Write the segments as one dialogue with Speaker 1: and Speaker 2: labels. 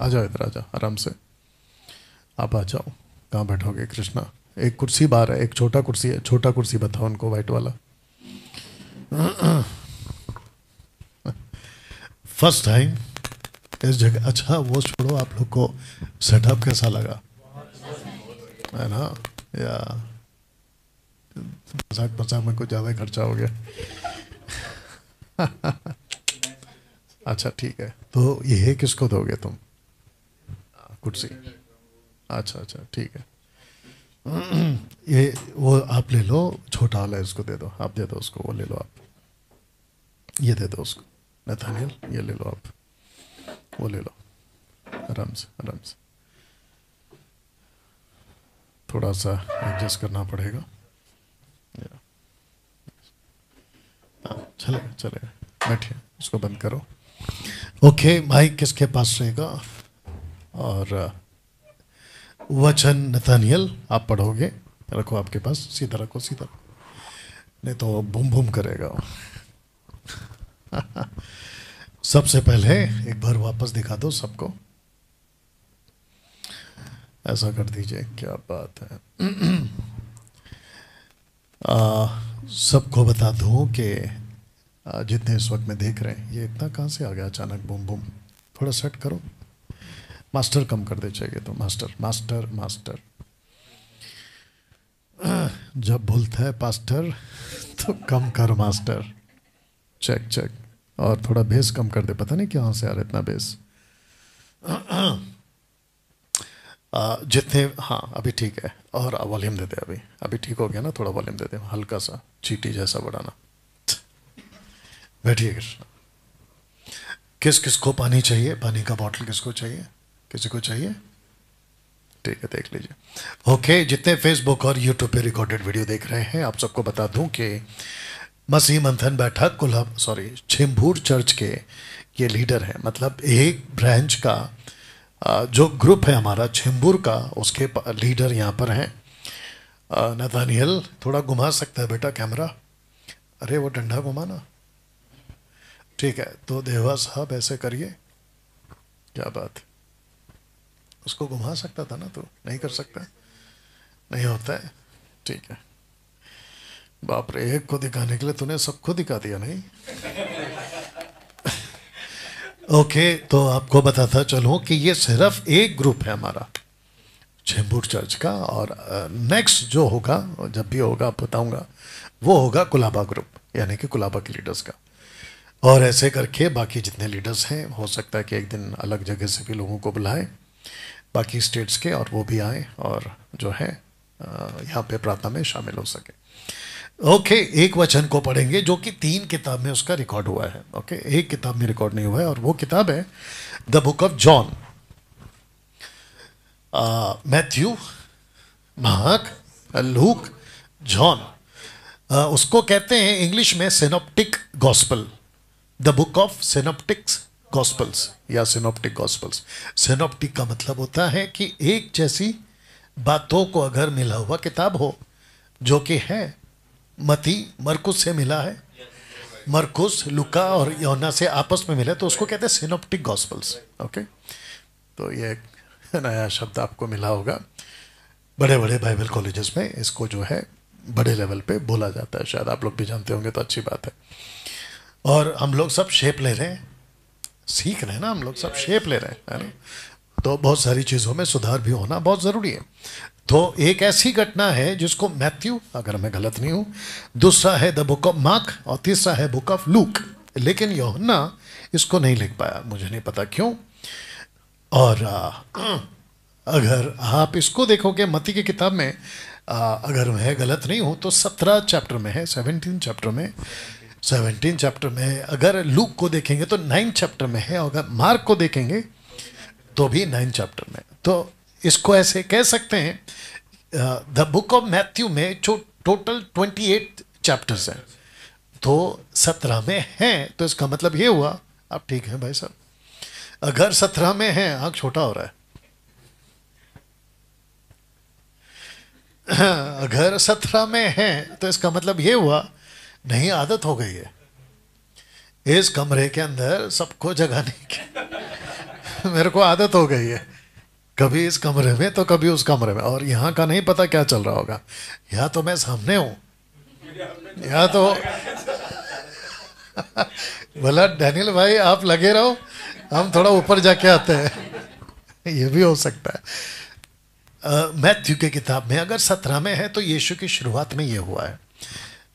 Speaker 1: आ जाओ इधर, आ जाओ आराम से, आप आ जाओ। कहाँ बैठोगे कृष्णा? एक कुर्सी बाहर है, एक छोटा कुर्सी है, छोटा कुर्सी बताओ उनको, वाइट वाला। फर्स्ट टाइम इस जगह। अच्छा वो छोड़ो, आप लोग को सेटअप कैसा लगा, है ना? या मजाक मजाक में कुछ ज़्यादा खर्चा हो गया? अच्छा ठीक है, तो ये किसको दोगे तुम कुर्सी? अच्छा अच्छा ठीक है। ये वो आप ले लो, छोटा वाला है, इसको दे दो, आप दे दो उसको, वो ले लो आप, ये दे दो उसको। नथानियल ये ले लो आप, वो ले लो, आराम से आराम से। थोड़ा सा एडजस्ट करना पड़ेगा। हाँ चलेगा चलेगा, बैठिए, उसको बंद करो। ओके, माइक किसके पास रहेगा? और वचन नथानियल आप पढ़ोगे, रखो आपके पास, सीधा रखो सीधा, नहीं तो बूम बूम करेगा। सबसे पहले एक बार वापस दिखा दो सबको, ऐसा कर दीजिए, क्या बात है। सबको बता दूं कि जितने इस वक्त में देख रहे हैं, ये इतना कहाँ से आ गया अचानक बूम बूम? थोड़ा सेट करो, मास्टर कम कर दे चाहिए तो, मास्टर मास्टर मास्टर। जब बोलता है पास्टर तो कम कर मास्टर, चेक चेक, और थोड़ा बेस कम कर दे, पता नहीं कहाँ से आ रहा इतना बेस। जितने, हाँ अभी ठीक है, और वॉल्यूम दे दे, अभी अभी ठीक हो गया ना, थोड़ा वॉल्यूम दे दे, हल्का सा चीटी जैसा बढ़ाना। बैठिए कृष्णा। किस किस को पानी चाहिए? पानी का बॉटल किसको चाहिए? किसी को चाहिए? ठीक है, देख लीजिए। ओके, जितने फेसबुक और यूट्यूब पे रिकॉर्डेड वीडियो देख रहे हैं, आप सबको बता दूं कि मसीह मंथन बैठक छिम्भूर चर्च के ये लीडर हैं, मतलब एक ब्रांच का जो ग्रुप है हमारा छिम्बूर का, उसके लीडर यहाँ पर हैं। नथानियल थोड़ा घुमा सकता है बेटा कैमरा? अरे वो डंडा घुमाना, ठीक है। तो देवा साहब ऐसे करिए, क्या बात है, उसको घुमा सकता था ना, तो नहीं कर सकता? नहीं होता है, ठीक है। बाप रे, एक को दिखाने के लिए तूने सबको दिखा दिया, नहीं? ओके, तो आपको बताता चलूं कि ये सिर्फ एक ग्रुप है हमारा छिम्बूर चर्च का, और नेक्स्ट जो होगा, जब भी होगा आप बताऊंगा, वो होगा कुलाबा ग्रुप, यानी कि कुलाबा के लीडर्स का। और ऐसे करके बाकी जितने लीडर्स हैं, हो सकता है कि एक दिन अलग जगह से भी लोगों को बुलाएं, बाकी स्टेट्स के, और वो भी आए और जो है यहाँ पे प्रार्थना में शामिल हो सके। ओके, एक वचन को पढ़ेंगे जो कि 3 किताब में उसका रिकॉर्ड हुआ है। ओके, एक किताब में रिकॉर्ड नहीं हुआ है, और वो किताब है the book of John. Matthew, Mark, Luke, John, उसको कहते हैं इंग्लिश में synoptic gospel, the book of synoptics gospels या सिनॉप्टिक गॉस्पल्स। सिनॉप्टिक का मतलब होता है कि एक जैसी बातों को अगर मिला हुआ किताब हो, जो कि है मती मरकुस से मिला है, मरकुस लुका और योना से आपस में मिला, तो उसको कहते हैं सिनॉप्टिक गॉस्पल्स। ओके, तो ये एक नया शब्द आपको मिला होगा, बड़े बड़े बाइबल कॉलेजेस में इसको जो है बड़े लेवल पे बोला जाता है, शायद आप लोग भी जानते होंगे, तो अच्छी बात है। और हम लोग सब शेप ले रहे हैं, सीख रहे हैं ना, हम लोग सब शेप ले रहे हैं, है ना? तो बहुत सारी चीज़ों में सुधार भी होना बहुत ज़रूरी है। तो एक ऐसी घटना है जिसको मैथ्यू, अगर मैं गलत नहीं हूँ, दूसरा है द बुक ऑफ मार्क, और तीसरा है बुक ऑफ लूक, लेकिन यूहन्ना इसको नहीं लिख पाया, मुझे नहीं पता क्यों। और अगर आप इसको देखोगे मत्ती की किताब में, अगर मैं गलत नहीं हूँ तो 17 चैप्टर में है, 17 चैप्टर में, 17 चैप्टर में। अगर लूक को देखेंगे तो 9 चैप्टर में है, और अगर मार्क को देखेंगे तो भी 9 चैप्टर में। तो इसको ऐसे कह सकते हैं, द बुक ऑफ मैथ्यू में जो टोटल 28 चैप्टर्स हैं, तो 17 में हैं, तो इसका मतलब ये हुआ, आप ठीक है भाई साहब, अगर 17 में है, आँख छोटा हो रहा है, अगर 17 में है तो इसका मतलब ये हुआ, नहीं आदत हो गई है इस कमरे के अंदर सबको जगाने की। मेरे को आदत हो गई है, कभी इस कमरे में तो कभी उस कमरे में, और यहाँ का नहीं पता क्या चल रहा होगा। या तो मैं सामने हूँ या तो बोला डैनियल भाई आप लगे रहो, हम थोड़ा ऊपर जाके आते हैं। ये भी हो सकता है। मैथ्यू की किताब में अगर 17 में है तो यीशु की शुरुआत में ये हुआ है।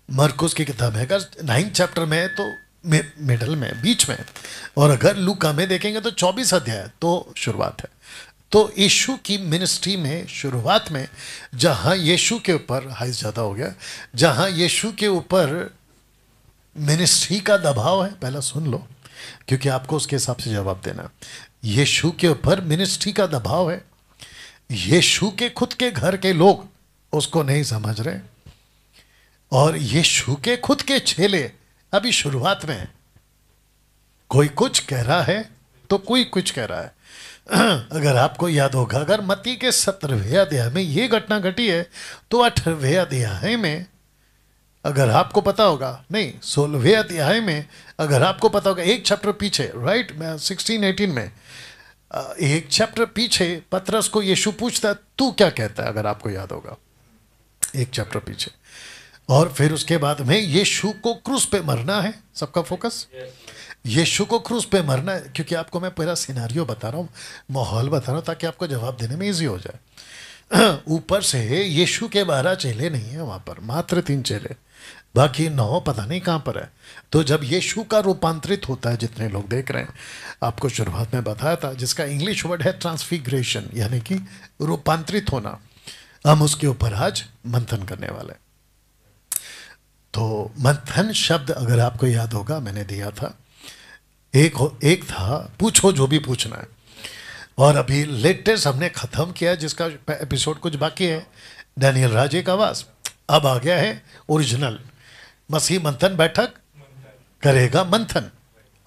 Speaker 1: मरकुस की किताब में अगर 9 चैप्टर में है तो मिडल में, बीच में। और अगर लूका में देखेंगे तो 24 अध्याय तो शुरुआत है। तो यीशु की मिनिस्ट्री में शुरुआत में जहाँ यीशु के ऊपर, हाइस ज़्यादा हो गया, जहाँ यीशु के ऊपर मिनिस्ट्री का दबाव है, पहला सुन लो क्योंकि आपको उसके हिसाब से जवाब देना। यीशु के ऊपर मिनिस्ट्री का दबाव है, यीशु के खुद के घर के लोग उसको नहीं समझ रहे, और यीशु के खुद के चेले अभी शुरुआत में है। कोई कुछ कह रहा है तो कोई कुछ कह रहा है। अगर आपको याद होगा, अगर मत्ती के 17वें अध्याय में ये घटना घटी है तो 18वें अध्याय में, अगर आपको पता होगा, नहीं 16वें अध्याय में अगर आपको पता होगा, एक चैप्टर पीछे, राइट, 16-18 में एक चैप्टर पीछे पतरस को यीशु पूछता है तू क्या कहता है, अगर आपको याद होगा, एक चैप्टर पीछे। और फिर उसके बाद में यीशु को क्रूस पे मरना है, सबका फोकस यीशु को क्रूस पे मरना है, क्योंकि आपको मैं पूरा सिनारियो बता रहा हूँ, माहौल बता रहा हूँ ताकि आपको जवाब देने में इजी हो जाए। ऊपर से यीशु के 12 चेले नहीं है वहाँ पर, मात्र 3 चेले, बाकी 9 पता नहीं कहाँ पर है। तो जब यीशु का रूपांतरित होता है, जितने लोग देख रहे हैं, आपको शुरुआत में बताया था, जिसका इंग्लिश वर्ड है ट्रांसफिग्रेशन, यानी कि रूपांतरित होना, हम उसके ऊपर आज मंथन करने वाले। तो मंथन शब्द अगर आपको याद होगा मैंने दिया था, एक था पूछो जो भी पूछना है, और अभी लेटेस्ट हमने ख़त्म किया जिसका एपिसोड कुछ बाकी है, डैनियल राजे का आवाज़। अब आ गया है ओरिजिनल, मसीह मंथन बैठक करेगा मंथन,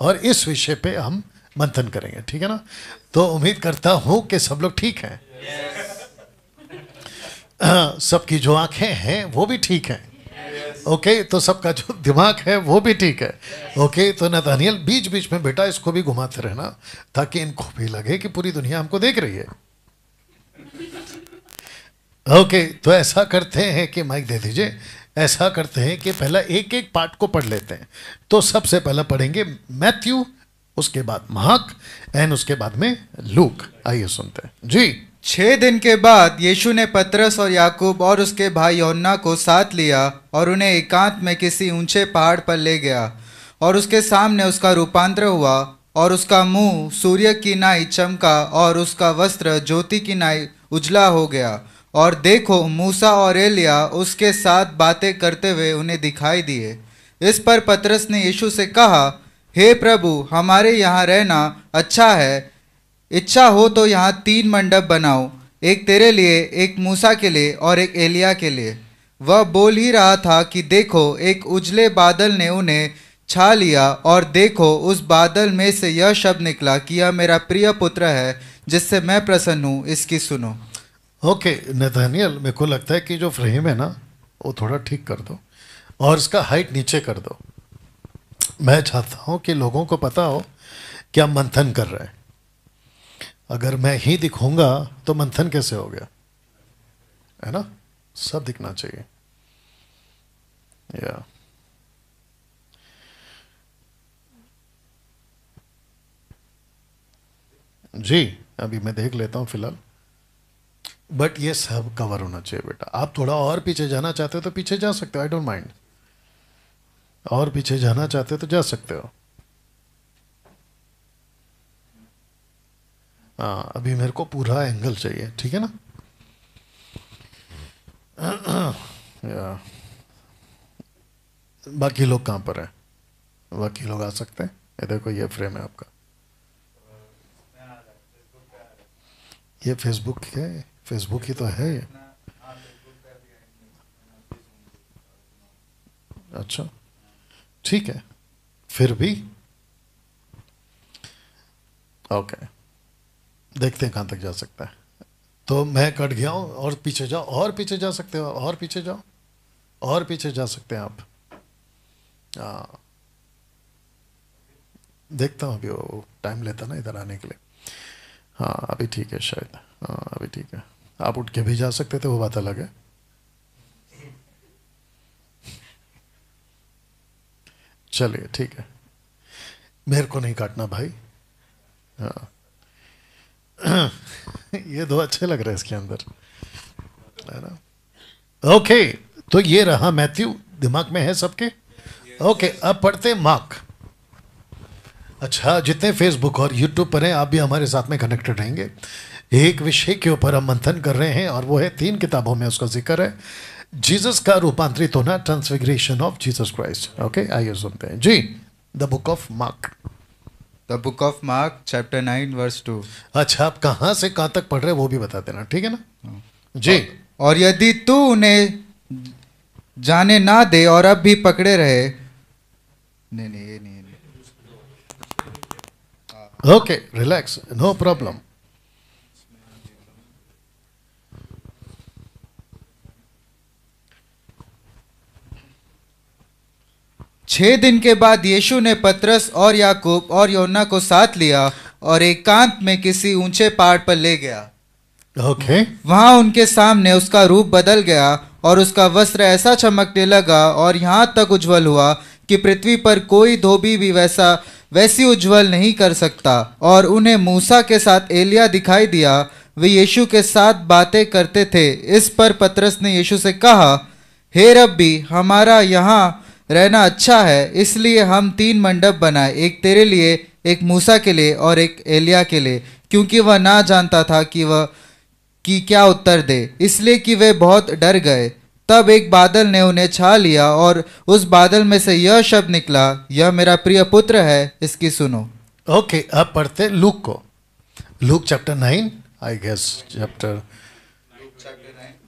Speaker 1: और इस विषय पे हम मंथन करेंगे, ठीक है ना। तो उम्मीद करता हूँ कि सब लोग ठीक हैं। सबकी जो आंखें हैं वो भी ठीक हैं, ओके तो सबका जो दिमाग है वो भी ठीक है, ओके। तो नतानियल बीच बीच में बेटा इसको भी घुमाते रहना ताकि इनको भी लगे कि पूरी दुनिया हमको देख रही है, ओके। तो ऐसा करते हैं कि माइक दे दीजिए, ऐसा करते हैं कि पहला एक एक पार्ट को पढ़ लेते हैं। तो सबसे पहला पढ़ेंगे मैथ्यू, उसके बाद मार्क, एंड उसके बाद में लूक। आइए सुनते हैं जी।
Speaker 2: 6 दिन के बाद यीशु ने पतरस और याकूब और उसके भाई यूहन्ना को साथ लिया और उन्हें एकांत में किसी ऊंचे पहाड़ पर ले गया, और उसके सामने उसका रूपांतर हुआ, और उसका मुंह सूर्य की नाई चमका और उसका वस्त्र ज्योति की नाई उजला हो गया। और देखो, मूसा और एलिया उसके साथ बातें करते हुए उन्हें दिखाई दिए। इस पर पतरस ने यीशु से कहा, हे प्रभु, हमारे यहाँ रहना अच्छा है। इच्छा हो तो यहाँ 3 मंडप बनाओ, एक तेरे लिए, एक मूसा के लिए और एक एलिया के लिए। वह बोल ही रहा था कि देखो, एक उजले बादल ने उन्हें छा लिया, और देखो, उस बादल में से यह शब्द निकला कि यह मेरा प्रिय पुत्र है, जिससे मैं प्रसन्न हूँ, इसकी सुनो।
Speaker 1: ओके नतानियल, मेरे को लगता है कि जो फ्रेम है ना वो थोड़ा ठीक कर दो और इसका हाइट नीचे कर दो। मैं चाहता हूँ कि लोगों को पता हो कि हम मंथन कर रहे हैं। अगर मैं ही दिखूंगा तो मंथन कैसे हो गया, है ना, सब दिखना चाहिए। या जी, अभी मैं देख लेता हूँ फिलहाल, बट ये सब कवर होना चाहिए बेटा। आप थोड़ा और पीछे जाना चाहते हो तो पीछे जा सकते हो, आई डोंट माइंड। और पीछे जाना चाहते हो तो जा सकते हो। हाँ, अभी मेरे को पूरा एंगल चाहिए, ठीक है ना। या बाकी लोग कहाँ पर हैं? बाकी लोग आ सकते हैं। ये देखो, ये फ्रेम है आपका, ये फेसबुक है, फेसबुक ही तो है ये। अच्छा ठीक है, फिर भी ओके, देखते हैं कहाँ तक जा सकता है। तो मैं कट गया हूँ, और पीछे जाओ, और पीछे जा सकते हो, और पीछे जाओ, और पीछे जा सकते हैं आप। हाँ, देखता हूँ, अभी वो टाइम लेता ना इधर आने के लिए। हाँ अभी ठीक है शायद, हाँ अभी ठीक है। आप उठ के भी जा सकते थे, वो बात अलग है। चलिए ठीक है, मेरे को नहीं काटना भाई। हाँ ये दो अच्छे लग रहे हैं इसके अंदर, है ना। ओके, तो ये रहा मैथ्यू, दिमाग में है सबके। ओके, अब पढ़ते हैं मार्क। अच्छा, जितने फेसबुक और यूट्यूब पर हैं, आप भी हमारे साथ में कनेक्टेड रहेंगे। एक विषय के ऊपर हम मंथन कर रहे हैं और वो है 3 किताबों में उसका जिक्र है, जीसस का रूपांतरित होना, transfiguration of Jesus Christ. Okay, आइए सुनते हैं जी, the book of Mark.
Speaker 2: The book of Mark chapter 9 verse 2।
Speaker 1: अच्छा, आप कहाँ से कहाँ तक पढ़ रहे हैं वो भी बता देना, ठीक है ना जी।
Speaker 2: और यदि तू उन्हें जाने ना दे और अब भी पकड़े रहे, नहीं नहीं ये नहीं,
Speaker 1: ओके रिलैक्स, नो प्रॉब्लम।
Speaker 2: छह दिन के बाद यीशु ने पतरस और याकूब और यूहन्ना को साथ लिया और एकांत में किसी ऊंचे पहाड़ पर ले गया।
Speaker 1: ओके,
Speaker 2: वहां उनके सामने उसका रूप बदल गया और उसका वस्त्र ऐसा चमकने लगा और यहाँ तक उज्जवल हुआ कि पृथ्वी पर कोई धोबी भी वैसी उज्जवल नहीं कर सकता। और उन्हें मूसा के साथ एलिया दिखाई दिया, वे यीशु के साथ बातें करते थे। इस पर पतरस ने यीशु से कहा, हे रब्बी, हमारा यहाँ रहना अच्छा है, इसलिए हम 3 मंडप बनाए, एक तेरे लिए, एक मूसा के लिए और एक एलिया के लिए। क्योंकि वह ना जानता था कि क्या उत्तर दे, इसलिए कि वे बहुत डर गए। तब एक बादल ने उन्हें छा लिया और उस बादल में से यह शब्द निकला, यह मेरा प्रिय पुत्र है, इसकी सुनो।
Speaker 1: ओके, अब पढ़ते हैं लूक को। Luke chapter 9, I guess chapter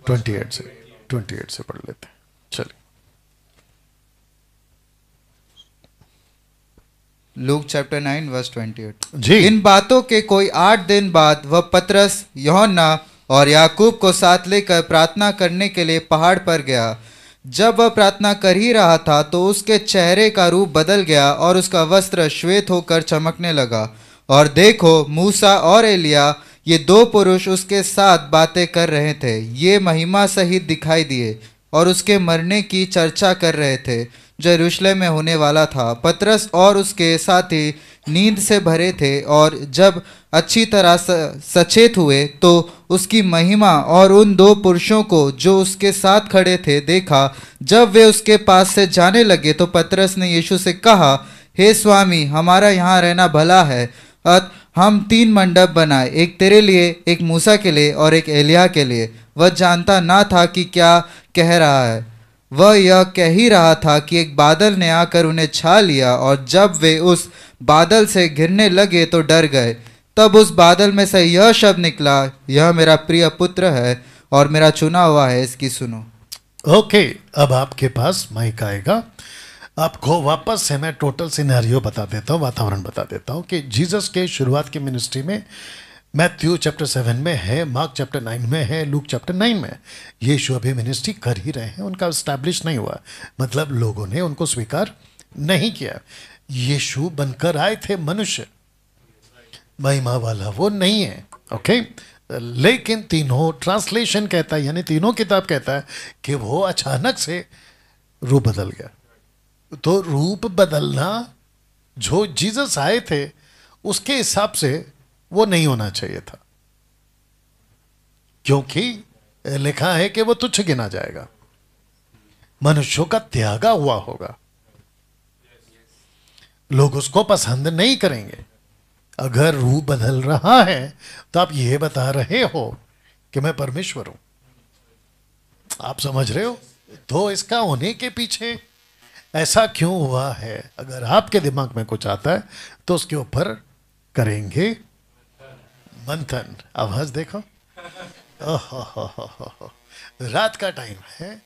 Speaker 1: 28 से पढ़ लेते हैं। चलिए,
Speaker 2: लूक चैप्टर 9 वर्स 28
Speaker 1: जी।
Speaker 2: इन बातों के कोई 8 दिन बाद वह पतरस, यूहन्ना और याकूब को साथ लेकर प्रार्थना करने के लिए पहाड़ पर गया। जब वह प्रार्थना कर ही रहा था तो उसके चेहरे का रूप बदल गया और उसका वस्त्र श्वेत होकर चमकने लगा। और देखो, मूसा और एलिया, ये 2 पुरुष उसके साथ बातें कर रहे थे। ये महिमा सहित दिखाई दिए और उसके मरने की चर्चा कर रहे थे, जो यरूशलेम में होने वाला था। पतरस और उसके साथी नींद से भरे थे और जब अच्छी तरह सचेत हुए तो उसकी महिमा और उन 2 पुरुषों को जो उसके साथ खड़े थे देखा। जब वे उसके पास से जाने लगे तो पतरस ने यीशु से कहा, हे स्वामी, हमारा यहाँ रहना भला है। हम 3 मंडप बनाए, एक तेरे लिए, एक मूसा के लिए और एक एलिया के लिए। वह जानता ना था कि क्या कह रहा है। वह यह कह ही रहा था कि एक बादल ने आकर उन्हें छा लिया और जब वे उस बादल से घिरने लगे तो डर गए। तब उस बादल में से यह शब्द निकला, यह मेरा प्रिय पुत्र है और मेरा चुना हुआ है, इसकी सुनो।
Speaker 1: ओके, अब आपके पास माइक आएगा। आपको वापस से मैं टोटल सिनेरियो बता देता हूँ, वातावरण बता देता हूँ कि जीसस के शुरुआत की मिनिस्ट्री में मैथ्यू चैप्टर 7 में है, मार्क चैप्टर 9 में है, लूक चैप्टर 9 में है। यीशु अभी मिनिस्ट्री कर ही रहे हैं, उनका स्टैब्लिश नहीं हुआ, मतलब लोगों ने उनको स्वीकार नहीं किया। यीशु बनकर आए थे मनुष्य, महिमा वाला वो नहीं है। ओके, लेकिन तीनों ट्रांसलेशन कहता है, यानी तीनों किताब कहता है कि वो अचानक से रूप बदल गया। तो रूप बदलना जो जीसस आए थे उसके हिसाब से वो नहीं होना चाहिए था, क्योंकि लिखा है कि वो तुच्छ गिना जाएगा, मनुष्यों का त्यागा हुआ होगा, लोग उसको पसंद नहीं करेंगे। अगर रूप बदल रहा है तो आप ये बता रहे हो कि मैं परमेश्वर हूं। आप समझ रहे हो? तो इसका होने के पीछे ऐसा क्यों हुआ है, अगर आपके दिमाग में कुछ आता है तो उसके ऊपर करेंगे मंथन। आवाज देखो, रात का टाइम है।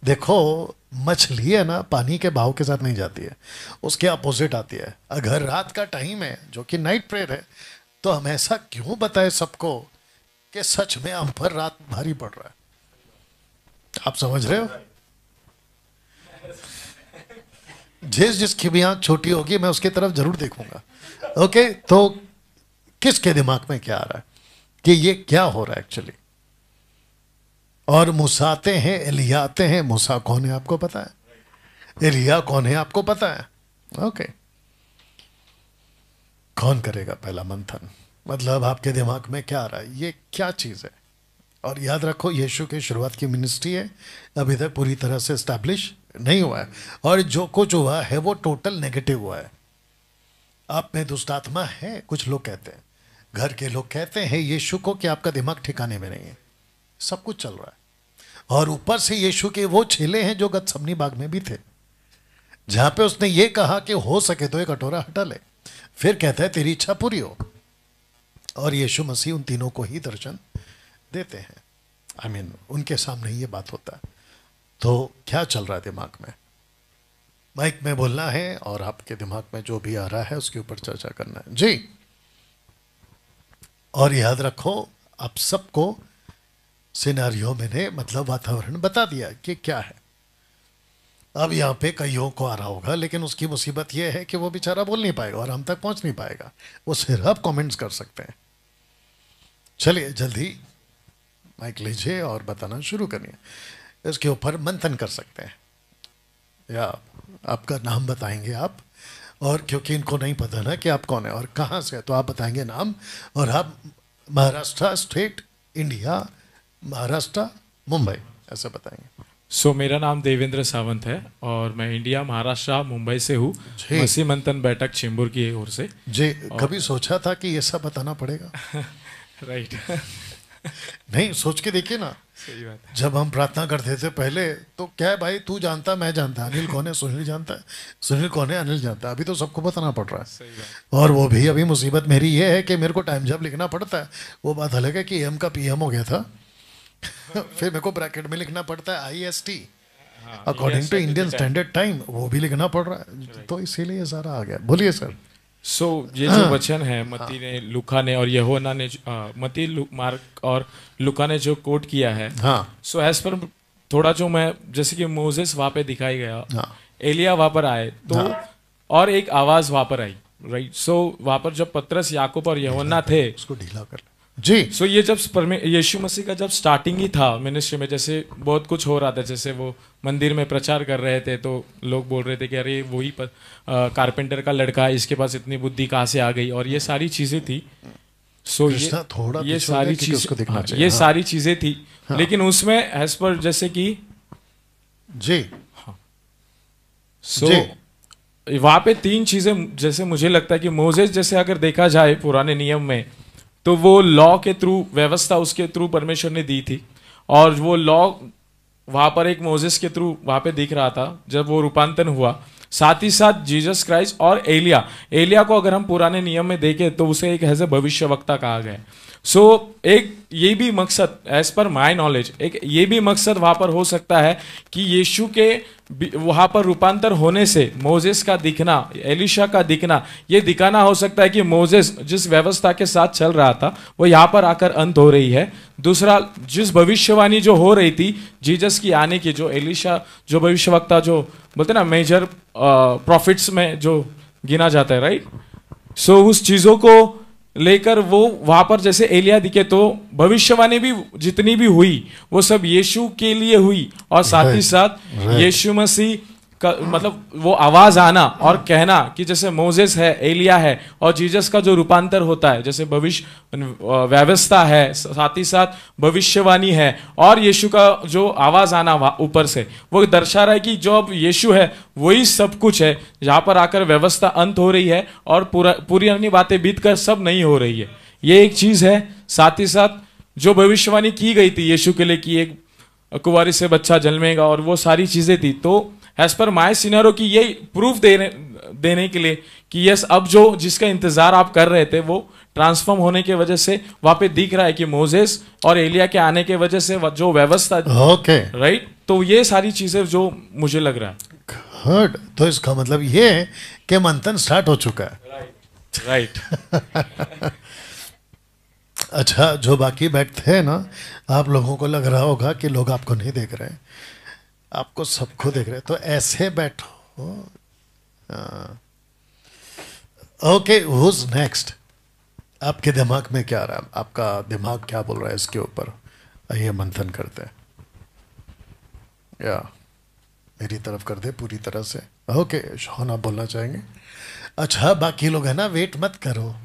Speaker 1: देखो, मछली है ना, पानी के बहाव के साथ नहीं जाती है, उसके अपोजिट आती है। अगर रात का टाइम है जो कि नाइट प्रेयर है, तो हम ऐसा क्यों बताए सबको कि सच में हम पर रात भारी पड़ रहा है। आप समझ रहे हो? जिसकी भी आंख छोटी होगी मैं उसकी तरफ जरूर देखूंगा। ओके, तो किसके दिमाग में क्या आ रहा है कि ये क्या हो रहा है एक्चुअली। और मूसा आते हैं, एलिया आते हैं। मूसा कौन है आपको पता है, एलिया कौन है आपको पता है। ओके, कौन करेगा पहला मंथन, मतलब आपके दिमाग में क्या आ रहा है, ये क्या चीज़ है। और याद रखो, यीशु की शुरुआत की मिनिस्ट्री है, अभी तक पूरी तरह से एस्टैब्लिश नहीं हुआ है, और जो कुछ हुआ है वो टोटल नेगेटिव हुआ है। आप में दुष्ट आत्मा है, कुछ लोग कहते हैं, घर के लोग कहते हैं यीशु को कि आपका दिमाग ठिकाने में नहीं है, सब कुछ चल रहा है। और ऊपर से यीशु के वो चेले हैं जो गतसमनी बाग में भी थे, जहां पे उसने ये कहा कि हो सके तो एक कटोरा हटा ले, फिर कहता है तेरी इच्छा पूरी हो। और यीशु मसीह उन तीनों को ही दर्शन देते हैं। I mean, उनके सामने ये बात होता है। तो क्या चल रहा है दिमाग में, माइक में बोलना है और आपके दिमाग में जो भी आ रहा है उसके ऊपर चर्चा करना है जी। और याद रखो, आप सबको सिनेरियो मैंने मतलब वातावरण बता दिया कि क्या है। अब यहाँ पे कईयों को आ रहा होगा, लेकिन उसकी मुसीबत यह है कि वो बेचारा बोल नहीं पाएगा और हम तक पहुंच नहीं पाएगा, वो सिर्फ कमेंट्स कर सकते हैं। चलिए जल्दी माइक लीजिए और बताना शुरू करिए, इसके ऊपर मंथन कर सकते हैं। या आपका नाम बताएंगे आप, और क्योंकि इनको नहीं पता ना कि आप कौन है और कहाँ से है, तो आप बताएंगे नाम, और आप महाराष्ट्र स्टेट, इंडिया, महाराष्ट्र, मुंबई, ऐसे बताएंगे।
Speaker 3: मेरा नाम देवेंद्र सावंत है और मैं इंडिया, महाराष्ट्र, मुंबई से हूँ, मसीह मंथन बैठक चिंबूर की ओर से
Speaker 1: जी। कभी सोचा था कि ये सब बताना पड़ेगा?
Speaker 3: राइट
Speaker 1: नहीं, सोच के देखिए ना,
Speaker 3: सही बात है।
Speaker 1: जब हम प्रार्थना करते थे पहले तो क्या है भाई, तू जानता मैं जानता, अनिल कौन है सुनील जानता है, सुनील कौन है अनिल जानता है। अभी तो सबको बताना पड़ रहा है।
Speaker 3: सही बात।
Speaker 1: और वो भी अभी मुसीबत मेरी ये है कि मेरे को टाइम जब लिखना पड़ता है, वो बात अलग है कि एम का पीएम हो गया था फिर मेरे को ब्रैकेट में लिखना पड़ता है IST according to Indian Standard Time, वो भी लिखना पड़ रहा है, तो इसीलिए ये सारा आ गया। बोलिए सर।
Speaker 3: ये जो वचन है मत्ती ने, लूका ने और यूहन्ना ने, मत्ती, मार्क और लूका ने जो कोट किया है, एज पर थोड़ा जो मैं, जैसे कि मोजेस वहां पे दिखाई गया, एलिया वहां पर आए तो और एक आवाज वहां पर आई, राइट। वहां पर जब पतरस, याकूब और यूहन्ना थे,
Speaker 1: उसको ढीला कर जी।
Speaker 3: ये जब यीशु मसीह का जब स्टार्टिंग ही था मिनिस्ट्री में, जैसे बहुत कुछ हो रहा था, जैसे वो मंदिर में प्रचार कर रहे थे तो लोग बोल रहे थे कि अरे वही कारपेंटर का लड़का है, इसके पास इतनी बुद्धि कहाँ से आ गई, और ये सारी चीजें थी। ये सारी चीजें, ये सारी चीजें थी, लेकिन उसमें एज पर जैसे कि
Speaker 1: जी,
Speaker 3: वहां पे 3 चीजें, जैसे मुझे लगता है कि मोजेस, जैसे अगर देखा जाए पुराने नियम में, तो वो लॉ के थ्रू, व्यवस्था उसके थ्रू परमेश्वर ने दी थी, और वो लॉ वहां पर एक मोजेस के थ्रू वहां पे दिख रहा था जब वो रूपांतरण हुआ। साथ ही साथ जीसस क्राइस्ट और एलिया को अगर हम पुराने नियम में देखें तो उसे एक ऐसे भविष्यवक्ता कहा गया है। एक ये भी मकसद, एज पर माय नॉलेज, एक ये भी मकसद वहां पर हो सकता है कि यीशु के वहां पर रूपांतर होने से मोजेस का दिखना, एलिशा का दिखना, ये दिखाना हो सकता है कि मोजेस जिस व्यवस्था के साथ चल रहा था वो यहाँ पर आकर अंत हो रही है। दूसरा, जिस भविष्यवाणी जो हो रही थी जीसस की आने की, जो एलिशा, जो भविष्यवक्ता, जो बोलते ना मेजर प्रॉफिट्स में जो गिना जाता है, राइट। उस चीजों को लेकर वो वहां पर जैसे एलिया दिखे, तो भविष्यवाणी भी जितनी भी हुई वो सब यीशु के लिए हुई, और साथ ही साथ यीशु मसीह का मतलब वो आवाज आना और कहना कि जैसे मोजेस है, एलिया है, और जीसस का जो रूपांतर होता है, जैसे भविष्य व्यवस्था है, साथ ही साथ भविष्यवाणी है, और यीशु का जो आवाज आना ऊपर से, वो दर्शा रहा है कि जो अब यीशु है वही सब कुछ है, जहां पर आकर व्यवस्था अंत हो रही है और पूरी अन्य बातें बीतकर सब नहीं हो रही है। ये एक चीज है। साथ ही साथ जो भविष्यवाणी की गई थी यीशु के लिए कि एक कुंवारी से बच्चा जन्मेगा, और वो सारी चीजें थी, तो एज पर माय सिनेरियो की ये प्रूफ देने के लिए कि यस, अब जो जिसका इंतजार आप कर रहे थे वो ट्रांसफॉर्म होने की वजह से वहां पे दिख रहा है कि मोजेस और एलिया के आने के वजह से जो व्यवस्था, राइट। तो ये सारी चीजें जो मुझे लग रहा है।
Speaker 1: तो इसका मतलब ये है कि मंथन स्टार्ट हो चुका है,
Speaker 3: राइट।
Speaker 1: अच्छा, जो बाकी बैठते हैं ना, आप लोगों को लग रहा होगा कि लोग आपको नहीं देख रहे हैं, आपको सबको देख रहे हैं, तो ऐसे बैठो। Okay, who's next? आपके दिमाग में क्या आ रहा है? आपका दिमाग क्या बोल रहा है इसके ऊपर? आइए मंथन करते हैं। या मेरी तरफ कर दे पूरी तरह से। ओके शौन, आप बोलना चाहेंगे? अच्छा, बाकी लोग है ना, वेट मत करो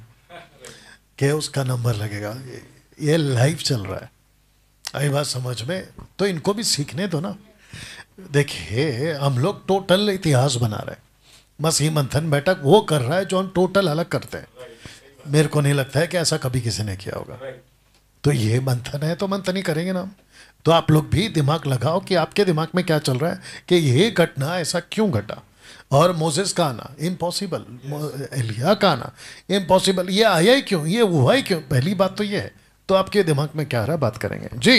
Speaker 1: कि उसका नंबर लगेगा, ये लाइव चल रहा है। आई बात समझ में? तो इनको भी सीखने दो ना। देखिए, हम लोग टोटल इतिहास बना रहे हैं। मसीह मंथन बैठक वो कर रहा है जो हम टोटल अलग करते हैं। मेरे को नहीं लगता है कि ऐसा कभी किसी ने किया होगा। तो ये मंथन है तो मंथन ही करेंगे ना हम। तो आप लोग भी दिमाग लगाओ कि आपके दिमाग में क्या चल रहा है, कि ये घटना ऐसा क्यों घटा। और मोसेस का आना इम्पॉसिबल, एलिया का आना इम्पॉसिबल, ये आया ही क्यों, ये हुआ ही क्यों? पहली बात तो ये है। तो आपके दिमाग में क्या आ रहा है, बात करेंगे जी।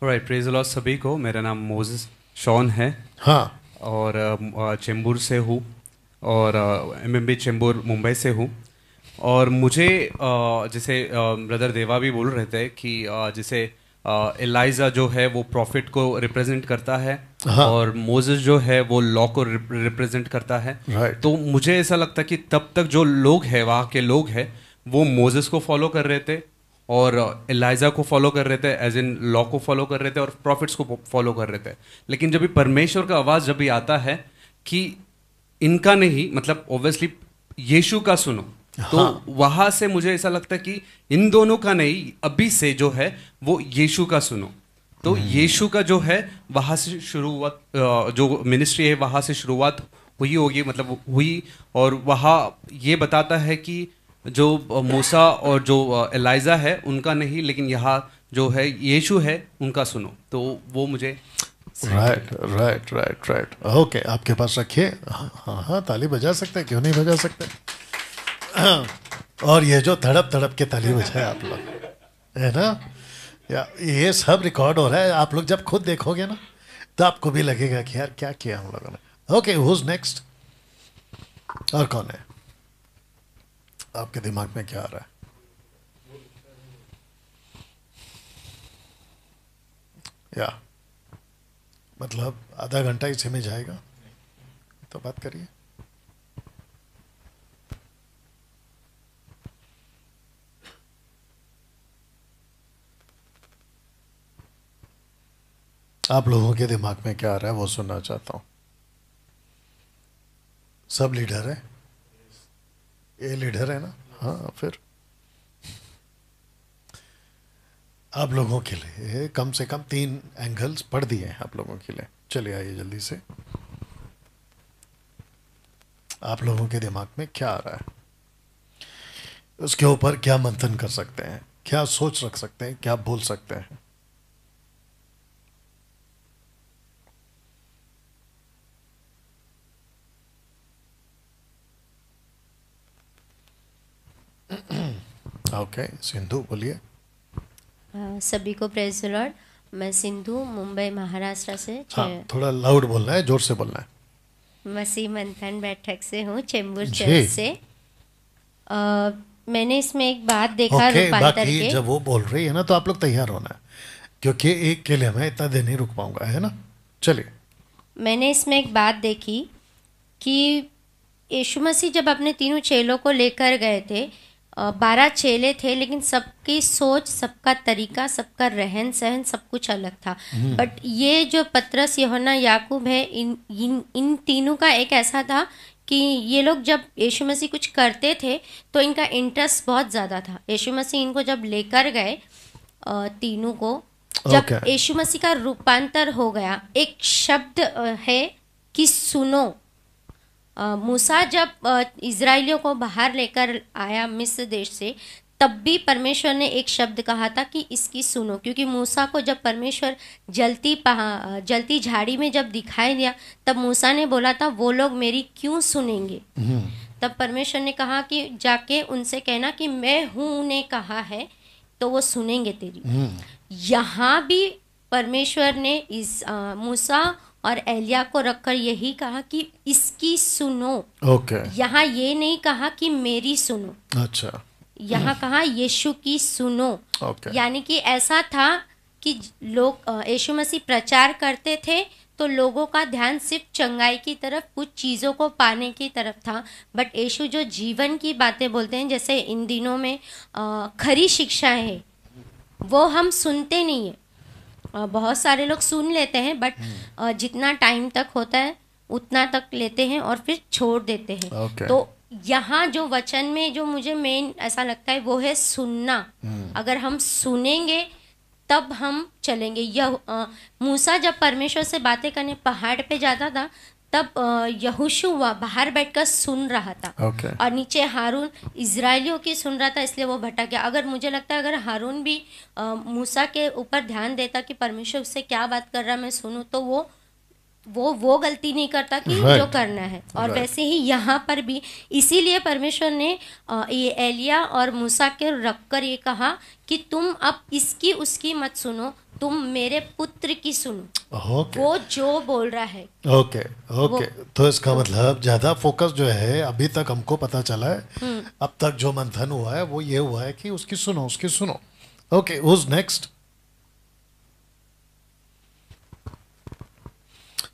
Speaker 4: राइट, प्रेज द लॉर्ड सभी को। मेरा नाम मोसेस शॉन है।
Speaker 1: हाँ,
Speaker 4: और चेंबूर से हूँ, और एमएमबी चेंबूर मुंबई से हूँ। और मुझे जैसे ब्रदर देवा भी बोल रहे थे कि जैसे एलाइजा जो है वो प्रॉफिट को रिप्रेजेंट करता है,
Speaker 1: हाँ।
Speaker 4: और मोसेस जो है वो लॉ को रिप्रेजेंट करता है।
Speaker 1: Right.
Speaker 4: तो मुझे ऐसा लगता है कि तब तक जो लोग हैं, वहाँ के लोग हैं, वो मोसेस को फॉलो कर रहे थे और एलाइजा को फॉलो कर रहे थे, एज इन लॉ को फॉलो कर रहे थे और प्रॉफिट्स को फॉलो कर रहे थे। लेकिन जब भी परमेश्वर का आवाज़ जब भी आता है कि इनका नहीं, मतलब ऑब्वियसली यीशु का सुनो, तो वहां से मुझे ऐसा लगता है कि इन दोनों का नहीं, अभी से जो है वो यीशु का सुनो। तो यीशु का जो है वहां से शुरुआत, जो मिनिस्ट्री है वहां से शुरुआत हुई होगी, मतलब हुई। और वहाँ ये बताता है कि जो मूसा और जो एलाइजा है उनका नहीं, लेकिन यहाँ जो है यीशु है उनका सुनो। तो वो मुझे
Speaker 1: राइट। ओके, आपके पास रखिए। हाँ, ताली बजा सकते हैं, क्यों नहीं बजा सकते? और ये जो तड़प तड़प के ताली बजाए आप लोग, है ना, या ये सब रिकॉर्ड हो रहा है। आप लोग जब खुद देखोगे ना तो आपको भी लगेगा कि यार क्या किया हम लोगों ने। Okay, who's next? और कौन है? आपके दिमाग में क्या आ रहा है? या मतलब आधा घंटा इसी में जाएगा, तो बात करिए। आप लोगों के दिमाग में क्या आ रहा है वो सुनना चाहता हूं। सब लीडर है, ये लीडर है ना? हाँ, फिर आप लोगों के लिए कम से कम 3 एंगल्स पढ़ दिए हैं आप लोगों के लिए। चलिए आइए जल्दी से। आप लोगों के दिमाग में क्या आ रहा है, उसके ऊपर क्या मंथन कर सकते हैं, क्या सोच रख सकते हैं, क्या बोल सकते हैं? ओके, सिंधु बोलिए।
Speaker 5: सभी को प्रेज द लॉर्ड। मैं सिंधु, मुंबई महाराष्ट्र से।
Speaker 1: हाँ, थोड़ा लाउड बोलना है, जोर से बोलना है।
Speaker 5: मसीह मंथन बैठक से हूँ, चेंबूर चर्च से। मैंने इसमें एक बात देखा, रूपांतर के।
Speaker 1: जब वो बोल रही है ना तो आप लोग तैयार होना है, क्योंकि एक के लिए मैं इतना देर नहीं रुक पाऊंगा, है ना? चलिए। मैंने
Speaker 5: इसमें एक बात देखी कि यीशु मसीह जब अपने तीनों चेलों को लेकर गए थे, 12 चेले थे, लेकिन सबकी सोच, सबका तरीका, सबका रहन सहन सब कुछ अलग था। बट ये जो पतरस, यूहन्ना, याकूब है, इन तीनों का एक ऐसा था कि ये लोग जब यीशु मसीह कुछ करते थे तो इनका इंटरेस्ट बहुत ज़्यादा था। यीशु मसीह इनको जब लेकर गए तीनों को, जब यीशु मसीह का रूपांतर हो गया, एक शब्द है कि सुनो। मूसा जब इजराइलियों को बाहर लेकर आया मिस्र देश से, तब भी परमेश्वर ने एक शब्द कहा था कि इसकी सुनो, क्योंकि मूसा को जब परमेश्वर जलती झाड़ी में जब दिखाई दिया, तब मूसा ने बोला था वो लोग मेरी क्यों सुनेंगे। तब परमेश्वर ने कहा कि जाके उनसे कहना कि मैं हूँ ने कहा है, तो वो सुनेंगे तेरी। यहाँ भी परमेश्वर ने इस मूसा और एलिया को रखकर यही कहा कि इसकी सुनो। यहाँ ये नहीं कहा कि मेरी सुनो। अच्छा, यहाँ कहा यीशु की सुनो। यानी कि ऐसा था कि लोग यीशु मसीह प्रचार करते थे तो लोगों का ध्यान सिर्फ चंगाई की तरफ, कुछ चीज़ों को पाने की तरफ था। बट यीशु जो जीवन की बातें बोलते हैं, जैसे इन दिनों में खरी शिक्षाएं है, वो हम सुनते नहीं है। बहुत सारे लोग सुन लेते हैं, बट जितना टाइम तक होता है उतना तक लेते हैं और फिर छोड़ देते हैं।
Speaker 1: Okay.
Speaker 5: तो यहाँ जो वचन में जो मुझे मेन ऐसा लगता है वो है सुनना। अगर हम सुनेंगे तब हम चलेंगे। मूसा जब परमेश्वर से बातें करने पहाड़ पे जाता था, तब यहोशुआ बाहर बैठकर सुन रहा था।
Speaker 1: Okay.
Speaker 5: और नीचे हारून इजराइलियों की सुन रहा था, इसलिए वो भटक गया। अगर मुझे लगता है अगर हारून भी मूसा के ऊपर ध्यान देता कि परमेश्वर उससे क्या बात कर रहा है मैं सुनूं, तो वो गलती नहीं करता कि जो करना है। और वैसे ही यहाँ पर भी इसीलिए परमेश्वर ने ये एलिया और मूसा के रखकर ये कहा कि तुम अब इसकी उसकी मत सुनो, तुम मेरे पुत्र की सुनो। वो जो बोल रहा है।
Speaker 1: ओके। तो इसका मतलब ज्यादा फोकस जो है अभी तक हमको पता चला है, अब तक जो मंथन हुआ है वो ये हुआ है कि उसकी सुनो। Okay, who's next?